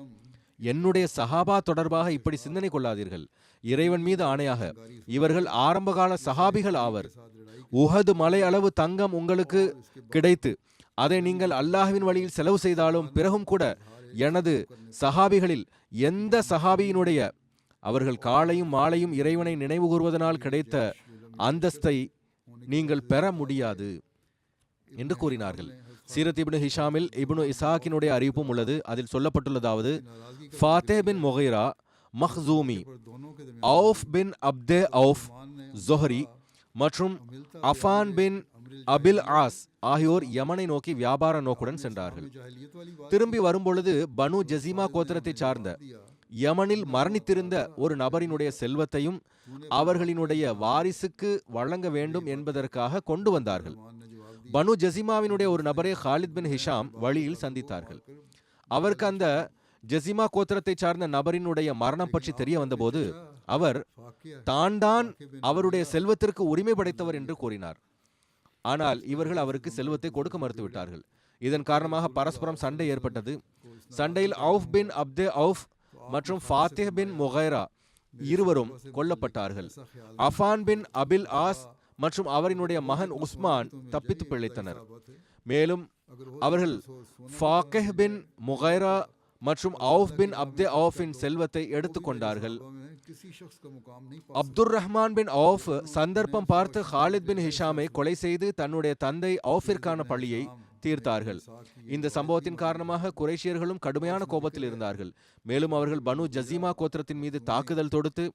என்னுடைய சஹாபா தொடர்பாக இப்படி சிந்தனை கொள்ளாதீர்கள். இறைவன் மீது ஆணையாக இவர்கள் ஆரம்பகால சஹாபிகள் ஆவர். உஹது மலை அளவு தங்கம் உங்களுக்கு கிடைத்து அதை நீங்கள் அல்லாஹ்வின் வழியில் செலவு செய்தாலும் பிறகும் கூட எனது சஹாபிகளில் எந்த சஹாபியினுடைய அவர்கள் காலையும் மாலையும் இறைவனை நினைவு கூறுவதனால் கிடைத்த அந்தஸ்தை நீங்கள் பெற முடியாது என்று கூறினார்கள். சீரத் இப்னு ஹிஷாமில் இப்னு இசாக்கினுடைய அறிவிப்பும் உள்ளது. அதில் சொல்லப்பட்டுள்ளதாவது, ஃபாத்திஹ் பின் முகைரா மஹ்சூமி, அவுஃப் பின் அப்தே அவுஃப் ஜொஹரி மற்றும் அஃபான் பின் அபில் ஆஸ் ஆகியோர் யமனை நோக்கி வியாபார நோக்குடன் சென்றார்கள். திரும்பி வரும்பொழுது பனு ஜசீமா கோத்திரத்தை சார்ந்த யமனில் மரணித்திருந்த ஒரு நபரினுடைய செல்வத்தையும் அவர்களினுடைய வாரிசுக்கு வழங்க வேண்டும் என்பதற்காக கொண்டு வந்தார்கள். பனு ஜசீமாவினுடைய ஒரு நபரை ஹாலித் பின் ஹிஷாம் வழியில் சந்தித்தார்கள். அவருக்கு அந்த ஜசீமா கோத்திரத்தை சார்ந்த நபரினுடைய மரணம் பற்றி தெரிய வந்தபோது அவர் தான் அவருடைய செல்வத்திற்கு உரிமை படைத்தவர் என்று கூறினார். ஆனால் இவர்கள் அவருக்கு செல்வத்தை கொடுக்க மறுத்துவிட்டார்கள். இதன் காரணமாக பரஸ்பரம் சண்டை ஏற்பட்டது. சண்டையில் அவுஃப் பின் அப்தே அவுஃப் மற்றும் ஃபாத்திஹ் பின் முகைரா இருவரும் கொல்லப்பட்டார்கள். அஃபான் பின் அபில் ஆஸ் மற்றும் அவரினுடைய மகன் உஸ்மான் தப்பித்து பிழைத்தனர். மேலும் அவர்கள் ஃபாக்கிஹ் பின் முகைரா மற்றும் அவுஃப் பின் அப்தே அவுஃபின் செல்வத்தை எடுத்துக்கொண்டார்கள். அப்துர் ரஹ்மான் பின் அவுஃப் சந்தர்ப்பம் பார்த்து ஹாலித் பின் ஹிஷாமை கொலை செய்து தன்னுடைய தந்தை அவுஃபிற்கான பழியை தீர்த்தார்கள். இந்த சம்பவத்தின் காரணமாக குறைஷியர்களும் கடுமையான கோபத்தில் இருந்தார்கள். மேலும் அவர்கள் பனு ஜசீமா கோத்திரத்தின் மீது தாக்குதல் தொடுத்து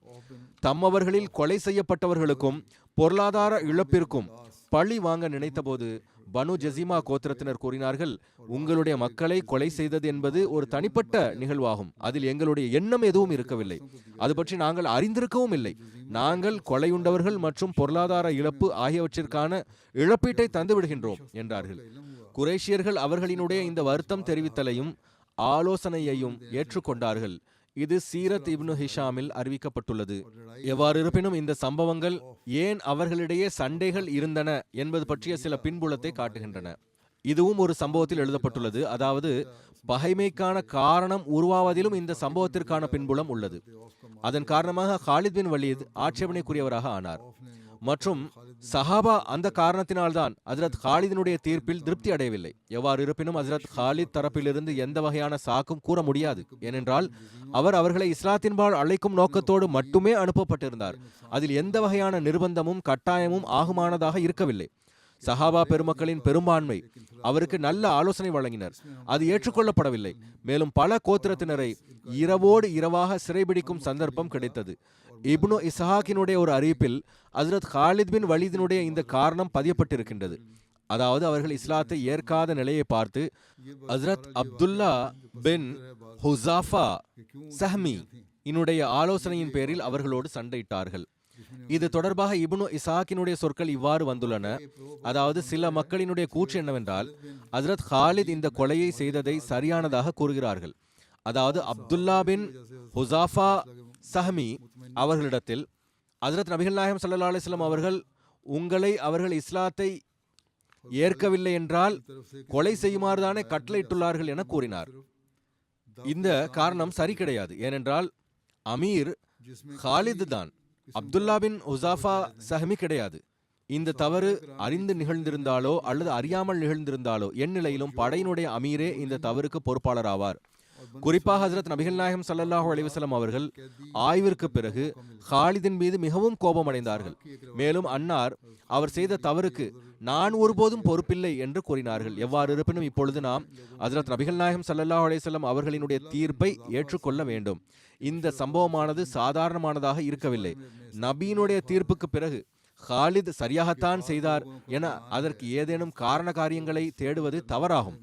தம்மவர்களில் கொலை செய்யப்பட்டவர்களுக்கும் பொருளாதார இழப்பிற்கும் பழி வாங்க நினைத்தபோது பனு ஜசீமா கோத்திரத்தினர் கூறினார்கள், உங்களுடைய மக்களை கொலை செய்தது என்பது ஒரு தனிப்பட்ட நிகழ்வாகும். அதில் எங்களுடைய எண்ணம் எதுவும் இருக்கவில்லை. அது பற்றி நாங்கள் அறிந்திருக்கவும் இல்லை. நாங்கள் கொலையுண்டவர்கள் மற்றும் பொருளாதார இழப்பு ஆகியவற்றிற்கான இழப்பீட்டை தந்து விடுகின்றோம் என்றார்கள். குறைஷியர்கள் அவர்களினுடைய இந்த வருத்தம் தெரிவித்தலையும் ஆலோசனையையும் ஏற்றுக்கொண்டார்கள். இது சீரத் இப்னு ஹிஷாமில் அறிவிக்கப்பட்டுள்ளது. எவ்வாறு இருப்பினும் இந்த சம்பவங்கள் ஏன் அவர்களிடையே சண்டைகள் இருந்தன என்பது பற்றிய சில பின்புலத்தை காட்டுகின்றன. இதுவும் ஒரு சம்பவத்தில் எழுதப்பட்டுள்ளது. அதாவது பகைமைக்கான காரணம் உருவாவதிலும் இந்த சம்பவத்திற்கான பின்புலம் உள்ளது. அதன் காரணமாக காலித் பின் வலீத் ஆட்சேபனைக்குரியவராக ஆனார் மற்றும் சஹாபா அந்த காரணத்தினால்தான் ஹஜ்ரத் காலிதினுடைய தீர்ப்பில் திருப்தி அடையவில்லை. எவ்வாறு இருப்பினும் ஹஜ்ரத் காலித் தரப்பிலிருந்து எந்த வகையான சாக்கும் கூற முடியாது. ஏனென்றால் அவர்களை இஸ்லாத்தின்பால் அழைக்கும் நோக்கத்தோடு மட்டுமே அனுப்பப்பட்டிருந்தார். அதில் எந்த வகையான நிர்பந்தமும் கட்டாயமும் ஆகுமானதாக இருக்கவில்லை. சஹாபா பெருமக்களின் பெரும்பான்மை அவருக்கு நல்ல ஆலோசனை வழங்கினர். அது ஏற்றுக்கொள்ளப்படவில்லை. மேலும் பல கோத்திரத்தினரை இரவோடு இரவாக சிறைபிடிக்கும் சந்தர்ப்பம் கிடைத்தது. இப்னு இஸ்ஹாக்கினுடைய ஒரு அறிவிப்பில் ஹஜ்ரத் காலித் பின் வலீதினுடைய இந்த காரணம் பதியப்பட்டிருக்கின்றது. அதாவது அவர்கள் இஸ்லாத்தை ஏற்காத நிலையை பார்த்து ஹஜ்ரத் அப்துல்லா பின் ஹுசாஃபா சஹ்மி இனுடைய ஆலோசனையின் பேரில் அவர்களோடு சண்டையிட்டார்கள். இது தொடர்பாக இப்னு இஸ்ஹாக்கினுடைய சொற்கள் இவ்வாறு வந்துள்ளன. அதாவது சில மக்களினுடைய கூற்று என்னவென்றால், ஹஜ்ரத் காலித் இந்த கொலையை செய்ததை சரியானதாக கூறுகிறார்கள். அதாவது அப்துல்லா பின் ஹுசாஃபா சஹ்மி அவர்களிடத்தில் ஹஜ்ரத் நபிகள் நாயகம் ஸல்லல்லாஹு அலைஹி வஸல்லம் அவர்கள் இஸ்லாத்தை ஏற்கவில்லை என்றால் கொலை செய்யுமாறுதானே கட்டளையிட்டுள்ளார்கள் என கூறினார். இந்த காரணம் சரி கிடையாது. ஏனென்றால் அமீர் காலித் தான், அப்துல்லா பின் ஹுசாஃபா சஹ்மி கிடையாது. இந்த தவறு அறிந்து நிகழ்ந்திருந்தாலோ அல்லது அறியாமல் நிகழ்ந்திருந்தாலோ என் நிலையிலும் படையினுடைய அமீரே இந்த தவறுக்கு பொறுப்பாளர் ஆவார். குறிப்பாக ஹஜ்ரத் நபிகள் நாயகம் ஸல்லல்லாஹு அலைஹி வஸல்லம் அவர்கள் ஆய்விற்கு பிறகு காலிதின் மீது மிகவும் கோபமடைந்தார்கள். மேலும் அன்னார் அவர் செய்த தவறுக்கு நான் ஒருபோதும் பொறுப்பில்லை என்று கூறினார்கள். எவ்வாறு இருப்பினும் இப்பொழுது நாம் ஹஜ்ரத் நபிகள் நாயகம் ஸல்லல்லாஹு அலைஹி வஸல்லம் அவர்களினுடைய தீர்ப்பை ஏற்றுக்கொள்ள வேண்டும். இந்த சம்பவமானது சாதாரணமானதாக இருக்கவில்லை. நபியினுடைய தீர்ப்புக்கு பிறகு காலித் சரியாகத்தான் செய்தார் என அதற்கு ஏதேனும் காரண காரியங்களை தேடுவது தவறாகும்.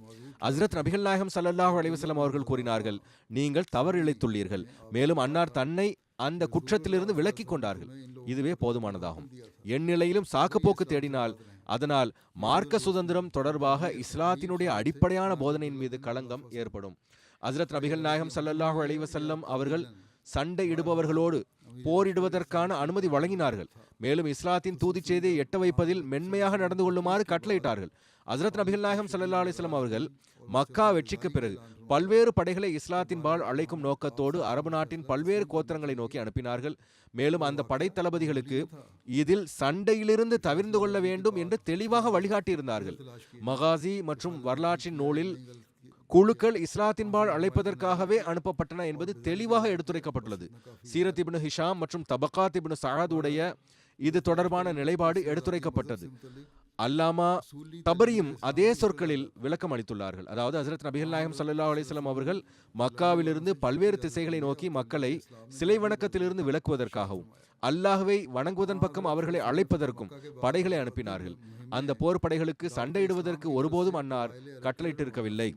ஹஜ்ரத் நபிகள் நாயகம் ஸல்லல்லாஹு அலைஹி வஸல்லம் அவர்கள் கூறினார்கள், நீங்கள் தவறு இழைத்துள்ளீர்கள். மேலும் அன்னார் தன்னை அந்த குற்றத்திலிருந்து விலக்கிக் கொண்டார்கள். இதுவே போதுமானதாகும். என் நிலையிலும் சாக்குப்போக்கு தேடினால் அதனால் மார்க்க சுதந்திரம் தொடர்பாக இஸ்லாத்தினுடைய அடிப்படையான போதனையின் மீது களங்கம் ஏற்படும். ஹஜ்ரத் நபிகள் நாயகம் ஸல்லல்லாஹு அலைஹி வஸல்லம் அவர்கள் சண்டையிடுபவர்களோடு போரிடுவதற்கான அனுமதி வழங்கினார்கள். மேலும் இஸ்லாத்தின் தூதி செய்தியை எட்ட வைப்பதில் மென்மையாக நடந்து கொள்ளுமாறு கட்டளையிட்டார்கள். ஹஜ்ரத் நபிகள் நாயகம் ஸல்லல்லாஹு அலைஹி வஸல்லம் அவர்கள் மக்கா வெற்றிக்கு பிறகு பல்வேறு படைகளை இஸ்லாத்தின்பால் அழைக்கும் நோக்கத்தோடு அரபு நாட்டின் பல்வேறு கோத்திரங்களை நோக்கி அனுப்பினார்கள். மேலும் அந்த படைத்தளபதிகளுக்கு இதில் சண்டையிலிருந்து தவிர்ந்து கொள்ள வேண்டும் என்று தெளிவாக வழிகாட்டியிருந்தார்கள். மகாசி மற்றும் வரலாற்றின் நூலில் குழுக்கள் இஸ்லாத்தின்பால் அழைப்பதற்காகவே அனுப்பப்பட்டன என்பது தெளிவாக எடுத்துரைக்கப்பட்டுள்ளது. சீரத் இப்னு ஹிஷாம் மற்றும் தபகாத் இப்னு சஅதுடைய இது தொடர்பான நிலைப்பாடு எடுத்துரைக்கப்பட்டது. அல்லாமா தபரியும் அதே சொற்களில் விளக்கம் அளித்துள்ளார்கள். அதாவது ஹஜ்ரத் நபிகள் நாயகம் ஸல்லல்லாஹு அலைஹி வஸல்லம் அவர்கள் மக்காவிலிருந்து பல்வேறு திசைகளை நோக்கி மக்களை சிலை வணக்கத்திலிருந்து விலக்குவதற்காகவும் அல்லாஹ்வை வணங்குவதன் பக்கம் அவர்களை அழைப்பதற்கும் படைகளை அனுப்பினார்கள். அந்த போர் படைகளுக்கு சண்டையிடுவதற்கு ஒருபோதும் அன்னார் கட்டளையிட்டிருக்கவில்லை.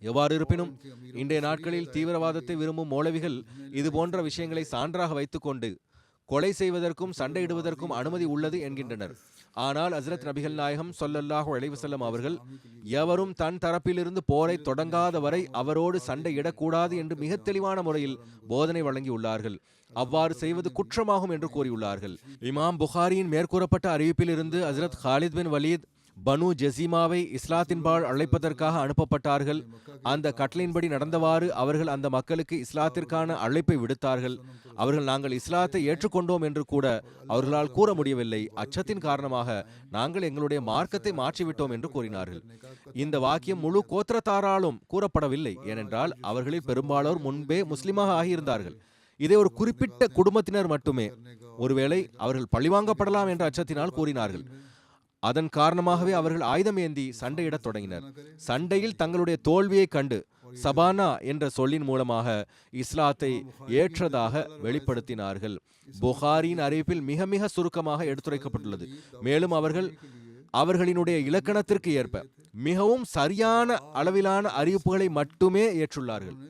எவ்வாறு இருப்பினும் இன்றைய நாட்களில் தீவிரவாதத்தை விரும்பும் மௌலவிகள் இது போன்ற விஷயங்களை சான்றாக வைத்துக்கொண்டு கொலை செய்வதற்கும் சண்டையிடுவதற்கும் அனுமதி உள்ளது என்கின்றனர். ஆனால் ஹஜ்ரத் நபிகள் நாயகம் ஸல்லல்லாஹு அலைஹி வஸல்லம் அவர்கள் எவரும் தன் தரப்பிலிருந்து போரை தொடங்காத வரை அவரோடு சண்டையிடக்கூடாது என்று மிக தெளிவான முறையில் போதனை வழங்கியுள்ளார்கள். அவ்வாறு செய்வது குற்றமாகும் என்று கூறியுள்ளார்கள். இமாம் புகாரியின் மேற்கூறப்பட்ட அறிவிப்பிலிருந்து ஹஜ்ரத் காலித் பின் வலீத் பனு ஜசீமாவை இஸ்லாத்தின்பால் அழைப்பதற்காக அனுப்பப்பட்டார்கள். அந்த கட்டளையின்படி நடந்தவாறு அவர்கள் அந்த மக்களுக்கு இஸ்லாத்திற்கான அழைப்பை விடுத்தார்கள். அவர்கள் நாங்கள் இஸ்லாத்தை ஏற்றுக்கொண்டோம் என்று கூட அவர்களால் கூற முடியவில்லை. அச்சத்தின் காரணமாக நாங்கள் எங்களுடைய மார்க்கத்தை மாற்றிவிட்டோம் என்று கூறினார்கள். இந்த வாக்கியம் முழு கோத்திரத்தாராலும் கூறப்படவில்லை. ஏனென்றால் அவர்களில் பெரும்பாலோர் முன்பே முஸ்லிமாக ஆகியிருந்தார்கள். இதை ஒரு குறிப்பிட்ட குடும்பத்தினர் மட்டுமே ஒருவேளை அவர்கள் பழிவாங்கப்படலாம் என்ற அச்சத்தினால் கூறினார்கள். அதன் காரணமாகவே அவர்கள் ஆயுதம் ஏந்தி சண்டையிடத் தொடங்கினர். சண்டையில் தங்களுடைய தோல்வியை கண்டு சபானா என்ற சொல்லின் மூலமாக இஸ்லாத்தை ஏற்றதாக வெளிப்படுத்தினார்கள். புகாரியின் அறிவிப்பில் மிக மிக சுருக்கமாக எடுத்துரைக்கப்பட்டுள்ளது. மேலும் அவர்களினுடைய இலக்கணத்திற்கு ஏற்ப மிகவும் சரியான அளவிலான அறிவிப்புகளை மட்டுமே ஏற்றுள்ளார்கள்.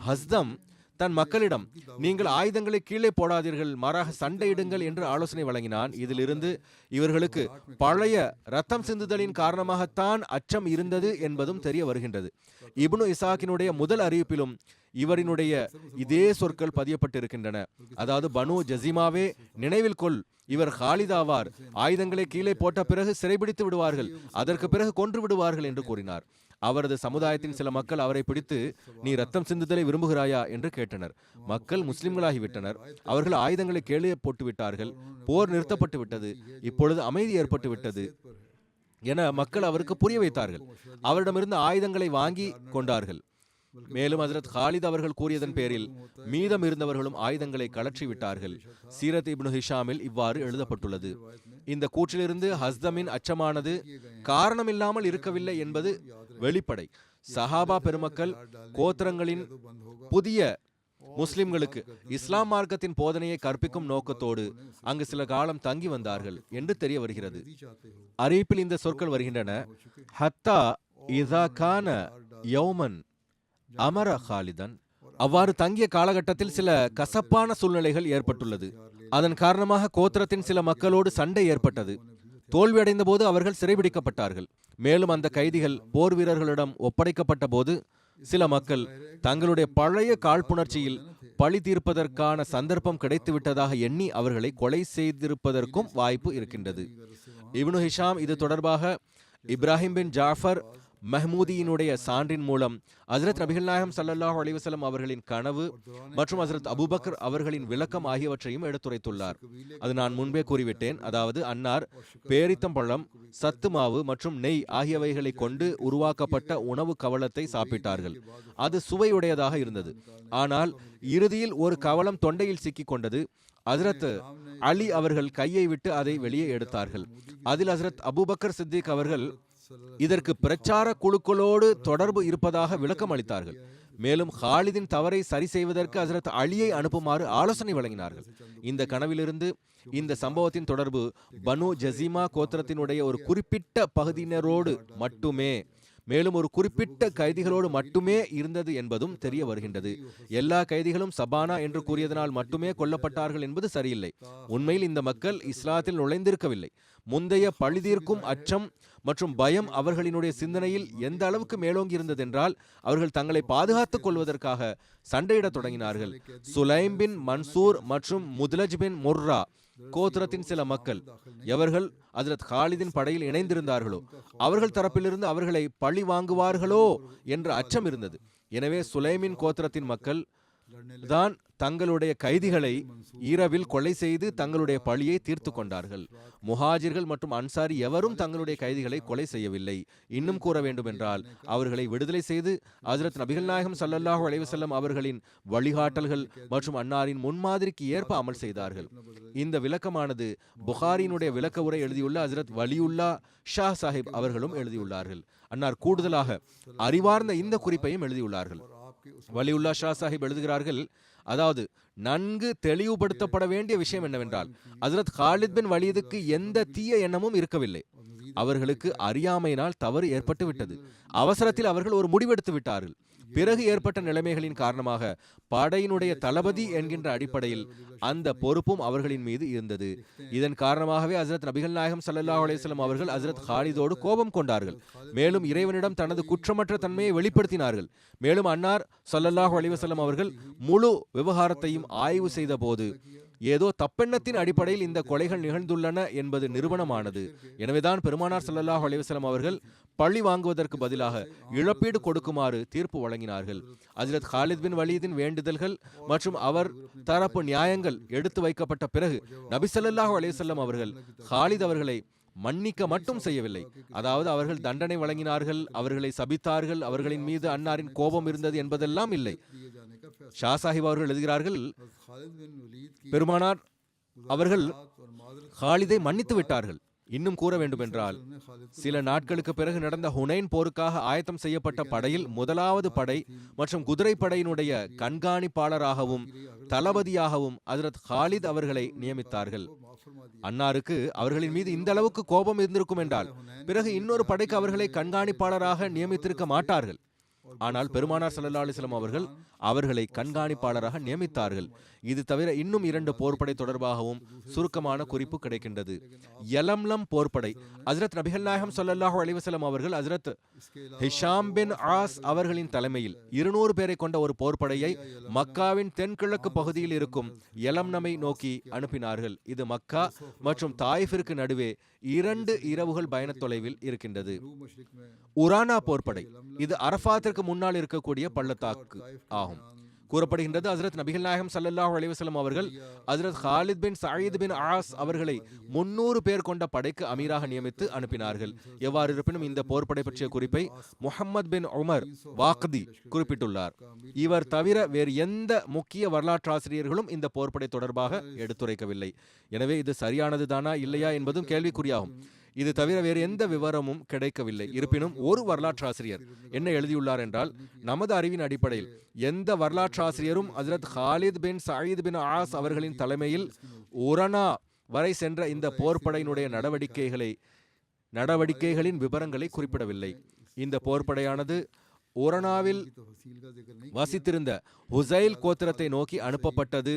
ஹஸ்தம் தன் மக்களிடம் நீங்கள் ஆயுதங்களை கீழே போடாதீர்கள், மாறாக சண்டையிடுங்கள் என்று ஆலோசனை வழங்கினான். இதிலிருந்து இவர்களுக்கு பழைய ரத்தம் சிந்துதலின் காரணமாகத்தான் அச்சம் இருந்தது என்பதும் தெரிய வருகின்றது. இப்னு இசாக்கினுடைய முதல் அறிவிப்பிலும் இவரினுடைய இதே சொற்கள் பதியப்பட்டிருக்கின்றன. அதாவது பனு ஜசீமாவே நினைவில் கொள், இவர் ஹாலிதாவார், ஆயுதங்களை கீழே போட்ட பிறகு சிறைபிடித்து விடுவார்கள், அதற்கு பிறகு கொன்று விடுவார்கள் என்று கூறினார். அவரது சமுதாயத்தின் சில மக்கள் அவரை பிடித்து, நீ ரத்தம் சிந்துதலை விரும்புகிறாயா என்று கேட்டனர். மக்கள் முஸ்லிம்களாகிவிட்டனர். அவர்கள் ஆயுதங்களை கீழே போட்டு விட்டார்கள். போர் நிறுத்தப்பட்டு விட்டது, இப்பொழுது அமைதி ஏற்பட்டு விட்டது என மக்கள் அவருக்கு புரிய வைத்தார்கள். அவரிடமிருந்து ஆயுதங்களை வாங்கி கொண்டார்கள். மேலும் ஹஜ்ரத் ஹாலித் அவர்கள் கூறியதன் பேரில் மீதம் இருந்தவர்களும் ஆயுதங்களை கலற்றி விட்டார்கள். சீரத் இப்னு ஹிஷாமில் இவ்வாறு எழுதப்பட்டுள்ளது. இந்த கூற்றிலிருந்து ஹஸ்தமின் அச்சமானது காரணமில்லாமல் இருக்கவில்லை என்பது வெளிப்படை. சஹாபா பெருமக்கள் கோத்திரங்களின் புதிய முஸ்லிம்களுக்கு இஸ்லாம் மார்க்கத்தின் போதனையை கற்பிக்கும் நோக்கத்தோடு அங்கு சில காலம் தங்கி வந்தார்கள் என்று தெரிய வருகிறது. அறிவிப்பில் இந்த சொற்கள் வருகின்றன. ஹத்தா இதா கான யௌமன் அமர ஹாலிதன். அவ்வாறு தங்கிய காலகட்டத்தில் சில கசப்பான சூழ்நிலைகள் ஏற்பட்டுள்ளது. அதன் காரணமாக கோத்திரத்தின் சில மக்களோடு சண்டை ஏற்பட்டது. தோல்வியடைந்த போது அவர்கள் சிறைபிடிக்கப்பட்டார்கள். மேலும் அந்த கைதிகள் போர் வீரர்களிடம் ஒப்படைக்கப்பட்ட போது சில மக்கள் தங்களுடைய பழைய காழ்ப்புணர்ச்சியில் பழி தீர்ப்பதற்கான சந்தர்ப்பம் கிடைத்துவிட்டதாக எண்ணி அவர்களை கொலை செய்திருப்பதற்கும் வாய்ப்பு இருக்கின்றது. இப்னு ஹிஷாம் இது தொடர்பாக இப்ராஹிம் பின் ஜாஃபர் மஹ்மூதியினுடைய சான்றின் மூலம் ஹஜ்ரத் நபிகள் நாயகம் ஸல்லல்லாஹு அலைஹி வஸல்லம் அவர்களின் கனவு மற்றும் ஹஜ்ரத் அபூபக்கர் அவர்களின் விளக்கம் ஆகியவற்றையும் எடுத்துரைத்துள்ளார். அது நான் முன்பே கூறிவிட்டேன். அதாவது அன்னார் பேரித்தம்பழம், சத்து மாவு மற்றும் நெய் ஆகியவைகளை கொண்டு உருவாக்கப்பட்ட உணவு கவளத்தை சாப்பிட்டார்கள். அது சுவையுடையதாக இருந்தது. ஆனால் இறுதியில் ஒரு கவளம் தொண்டையில் சிக்கிக் கொண்டது. ஹஜ்ரத் அலி அவர்கள் கையை விட்டு அதை வெளியே எடுத்தார்கள். அதில் ஹஜ்ரத் அபூபக்கர் சித்திக் அவர்கள் இதற்கு பிரச்சார குழுக்களோடு தொடர்பு இருப்பதாக விளக்கம் அளித்தார்கள். மேலும் ஹாலிதின் தவறை சரி செய்வதற்கு ஹஜ்ரத் அலியை அனுப்புமாறு ஆலோசனை வழங்கினார்கள். இந்த கனவிலிருந்து இந்த சம்பவத்தின் தொடர்பு பனு ஜசீமா கோத்திரத்தினுடைய ஒரு குறிப்பிட்ட பகுதியினரோடு மட்டுமே, மேலும் ஒரு குறிப்பிட்ட கைதிகளோடு மட்டுமே இருந்தது என்பதும் தெரிய வருகின்றது. எல்லா கைதிகளும் சபானா என்று கூறியதனால் மட்டுமே கொல்லப்பட்டார்கள் என்பது சரியில்லை. உண்மையில் இந்த மக்கள் இஸ்லாத்தில் நுழைந்திருக்கவில்லை. முந்தைய பழிதீர்க்கும் அச்சம் மற்றும் பயம் அவர்களினுடைய சிந்தனையில் எந்த அளவுக்கு மேலோங்கி இருந்ததென்றால் அவர்கள் தங்களை பாதுகாத்துக் கொள்வதற்காக சண்டையிடத் தொடங்கினார்கள். சுலைம் பின் மன்சூர் மற்றும் முத்லஜ் பின் முர்ரா கோத்திரத்தின் சில மக்கள் எவர்கள் ஹஜ்ரத் ஹாலிதின் படையில் இணைந்திருந்தார்களோ அவர்கள் தரப்பிலிருந்து அவர்களை பழி வாங்குவார்களோ என்ற அச்சம் இருந்தது. எனவே சுலைமின் கோத்திரத்தின் மக்கள் தான் தங்களுடைய கைதிகளை இரவில் கொலை செய்து தங்களுடைய பழியை தீர்த்து கொண்டார்கள். முஹாஜிர்கள் மற்றும் அன்சாரி எவரும் தங்களுடைய கைதிகளை கொலை செய்யவில்லை. இன்னும் கூற வேண்டுமென்றால் அவர்களை விடுதலை செய்து ஹஜ்ரத் நபிகள் நாயகம் ஸல்லல்லாஹு அலைஹி வஸல்லம் அவர்களின் வழிகாட்டல்கள் மற்றும் அன்னாரின் முன்மாதிரிக்கு ஏற்ப அமல் செய்தார்கள். இந்த விளக்கமானது புகாரினுடைய விளக்க உரை எழுதியுள்ள ஹஜ்ரத் வலியுல்லா ஷா சாஹிப் அவர்களும் எழுதியுள்ளார்கள். அன்னார் கூடுதலாக அறிவார்ந்த இந்த குறிப்பையும் எழுதியுள்ளார்கள். வலியுல்லா ஷா சாஹிப் எழுதுகிறார்கள், அதாவது நன்கு தெளிவுபடுத்தப்பட வேண்டிய விஷயம் என்னவென்றால் ஹஜ்ரத் ஹாலித் பின் வலீதுக்கு எந்த தீய எண்ணமும் இருக்கவில்லை. அவர்களுக்கு அறியாமையினால் தவறு ஏற்பட்டு விட்டது. அவசரத்தில் அவர்கள் ஒரு முடிவெடுத்து விட்டார்கள். பிறகு ஏற்பட்ட நிலைமைகளின் காரணமாக படையினுடைய தளபதி என்கின்ற அடிப்படையில் அந்த பொறுப்பும் அவர்களின் மீது இருந்தது. இதன் காரணமாகவே ஹஜ்ரத் நபிகள் நாயகம் ஸல்லல்லாஹு அலைஹி வஸல்லம் அவர்கள் ஹஜ்ரத் ஹாலிதோடு கோபம் கொண்டார்கள். மேலும் இறைவனிடம் தனது குற்றமற்ற தன்மையை வெளிப்படுத்தினார்கள். மேலும் அன்னார் ஸல்லல்லாஹு அலைஹி வஸல்லம் அவர்கள் முழு விவகாரத்தையும் ஆய்வு செய்த போது ஏதோ தப்பெண்ணத்தின் அடிப்படையில் இந்த கொலைகள் நிகழ்ந்துள்ளன என்பது நிரூபணமானது. எனவேதான் பெருமானார் ஸல்லல்லாஹு அலைஹி வஸல்லம் அவர்கள் பழி வாங்குவதற்கு பதிலாக இழப்பீடு கொடுக்குமாறு தீர்ப்பு வழங்கினார்கள். ஹஜ்ரத் ஹாலித் பின் வலீதின் வேண்டுதல்கள் மற்றும் அவர் தரப்பு நியாயங்கள் எடுத்து வைக்கப்பட்ட பிறகு நபி ஸல்லல்லாஹு அலைஹி வஸல்லம் அவர்கள் ஹாலித் அவர்களை மன்னிக்க மட்டும் செய்யவில்லை. அதாவது அவர்கள் தண்டனை வழங்கினார்கள், அவர்களை சபித்தார்கள், அவர்களின் மீது அன்னாரின் கோபம் இருந்தது என்பதெல்லாம் இல்லை. ஷா சாஹிப் அவர்கள் எழுதுகிறார்கள், பெருமானார் அவர்கள் ஹாலிதை மன்னித்து விட்டார்கள். இன்னும் கூற வேண்டுமென்றால் சில நாட்களுக்கு பிறகு நடந்த ஹுனைன் போருக்காக ஆயத்தம் செய்யப்பட்ட படையில் முதலாவது படை மற்றும் குதிரை படையினுடைய கண்காணிப்பாளராகவும் தளபதியாகவும் ஹஜ்ரத் ஹாலித் அவர்களை நியமித்தார்கள். அன்னாருக்கு அவர்களின் மீது இந்த அளவுக்கு கோபம் இருந்திருக்கும் என்றால் பிறகு இன்னொரு படைக்கு அவர்களை கண்காணிப்பாளராக நியமித்திருக்க மாட்டார்கள். ஆனால் பெருமானார் ஸல்லல்லாஹு அலைஹி வஸல்லம் அவர்கள் அவர்களை கண்காணிப்பாளராக நியமித்தார்கள். இது தவிர இன்னும் 2 போர்ப்படை தொடர்பாகவும் சுருக்கமான குறிப்பு கிடைக்கின்றது. யலம்லம் போர்ப்படை. ஹஜ்ரத் நபிகள் நாயகம் ஸல்லல்லாஹு அலைஹி வஸல்லம் அவர்கள் ஹஜ்ரத் ஹிஷாம் பின் ஆஸ் அவர்களின் தலைமையில் 200 பேரை கொண்ட ஒரு போர்ப்படையை மக்காவின் தென்கிழக்கு பகுதியில் இருக்கும் யலம்லமை நோக்கி அனுப்பினார்கள். இது மக்கா மற்றும் தாயிஃபிற்கு நடுவே 2 இரவுகள் பயண தொலைவில் இருக்கின்றது. உரானா போர்ப்படை. இது அரஃபாத்திற்கு முன்னால் இருக்கக்கூடிய பள்ளத்தாக்கு ஆகும். கூறப்படுகின்றது ஹஜ்ரத் நபிகள் நாயகம் ஸல்லல்லாஹு அலைஹி வஸல்லம் அவர்கள் ஹஜ்ரத் Khalid bin Saeed bin as அவர்களை 300 பேர் கொண்ட படைக்கு அமீராக நியமித்து அனுப்பினார்கள். எவ்வாறு இருப்பினும் இந்த போர்ப்படை பற்றிய குறிப்பை முஹம்மது பின் உமர் வாக்தி குறிப்பிட்டுள்ளார். இவர் தவிர வேறு எந்த முக்கிய வரலாற்றாசிரியர்களும் இந்த போர்ப்படை தொடர்பாக எடுத்துரைக்கவில்லை. எனவே இது சரியானது தானா இல்லையா என்பதும் கேள்விக்குறியாகும். இது தவிர வேறு எந்த விவரமும் கிடைக்கவில்லை. இருப்பினும் ஒரு வரலாற்றாசிரியர் என்ன எழுதியுள்ளார் என்றால், நமது அறிவின் அடிப்படையில் எந்த வரலாற்றாசிரியரும் ஹஜ்ரத் Khalid bin Saeed bin as அவர்களின் தலைமையில் உரனா வரை சென்ற இந்த போர்ப்படையினுடைய நடவடிக்கைகளின் விவரங்களை குறிப்பிடவில்லை. இந்த போர்ப்படையானது உரனாவில் வசித்திருந்த ஹுசைல் கோத்திரத்தை நோக்கி அனுப்பப்பட்டது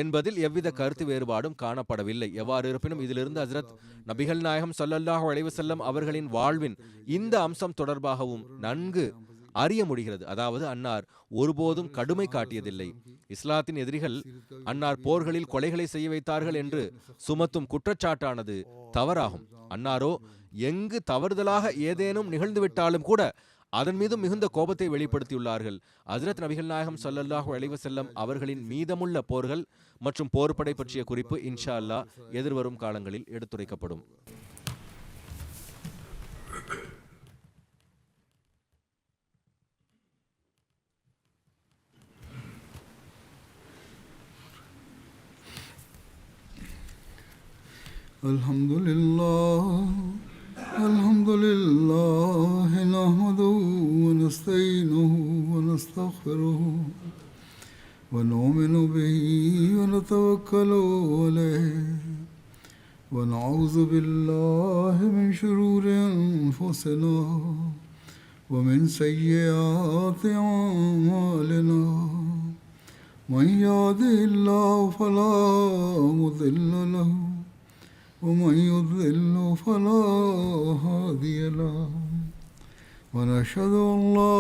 என்பதில் எவ்வித கருத்து வேறுபாடும் காணப்படவில்லை. எவ்வாறு இருப்பினும் இதிலிருந்து ஹஜ்ரத் நபிகள் நாயகம் ஸல்லல்லாஹு அலைஹி வஸல்லம் அவர்களின் வாழ்வின் இந்த அம்சம் தொடர்பாகவும் நன்கு அறிய முடிகிறது. அதாவது அன்னார் ஒருபோதும் கடுமை காட்டியதில்லை. இஸ்லாத்தின் எதிரிகள் அன்னார் போர்களில் கொலைகளை செய்ய வைத்தார்கள் என்று சுமத்தும் குற்றச்சாட்டானது தவறாகும். அன்னாரோ எங்கு தவறுதலாக ஏதேனும் நிகழ்ந்துவிட்டாலும் கூட அதன் மீது மிகுந்த கோபத்தை வெளிப்படுத்தியுள்ளார்கள். ஹஜ்ரத் நபிகள் நாயகம் ஸல்லல்லாஹு அலைஹி வஸல்லம் அவர்களின் மீதமுள்ள போர்கள் மற்றும் போர்ப்படை பற்றிய குறிப்பு இன்ஷா அல்லாஹ் எதிர்வரும் காலங்களில் எடுத்துரைக்கப்படும். الحمد لله نحمده ونستعينه ونستغفره ونؤمن به ونتوكل عليه ونعوذ بالله من شرور أنفسنا ومن سيئات أعمالنا من يهده الله فلا مضل له ومن يضلل فلا هادي له ونشهد أن لا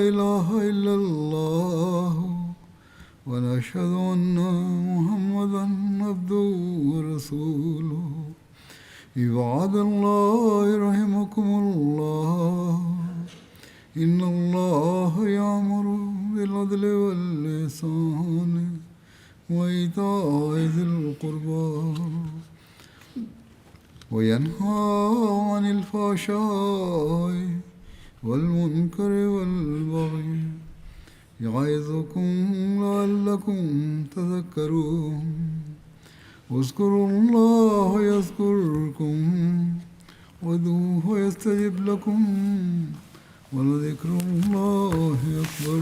إله إلا الله ونشهد أن محمدا عبده ورسوله عباد الله رحمكم الله إن الله يأمر بالعدل والإحسان وإيتاء ذي القربى وينهى عن الفحشاء والمنكر والبغي يعظكم لعلكم تذكرون اذكروا الله يذكركم وادعوه يستجب لكم ولذكر الله أكبر.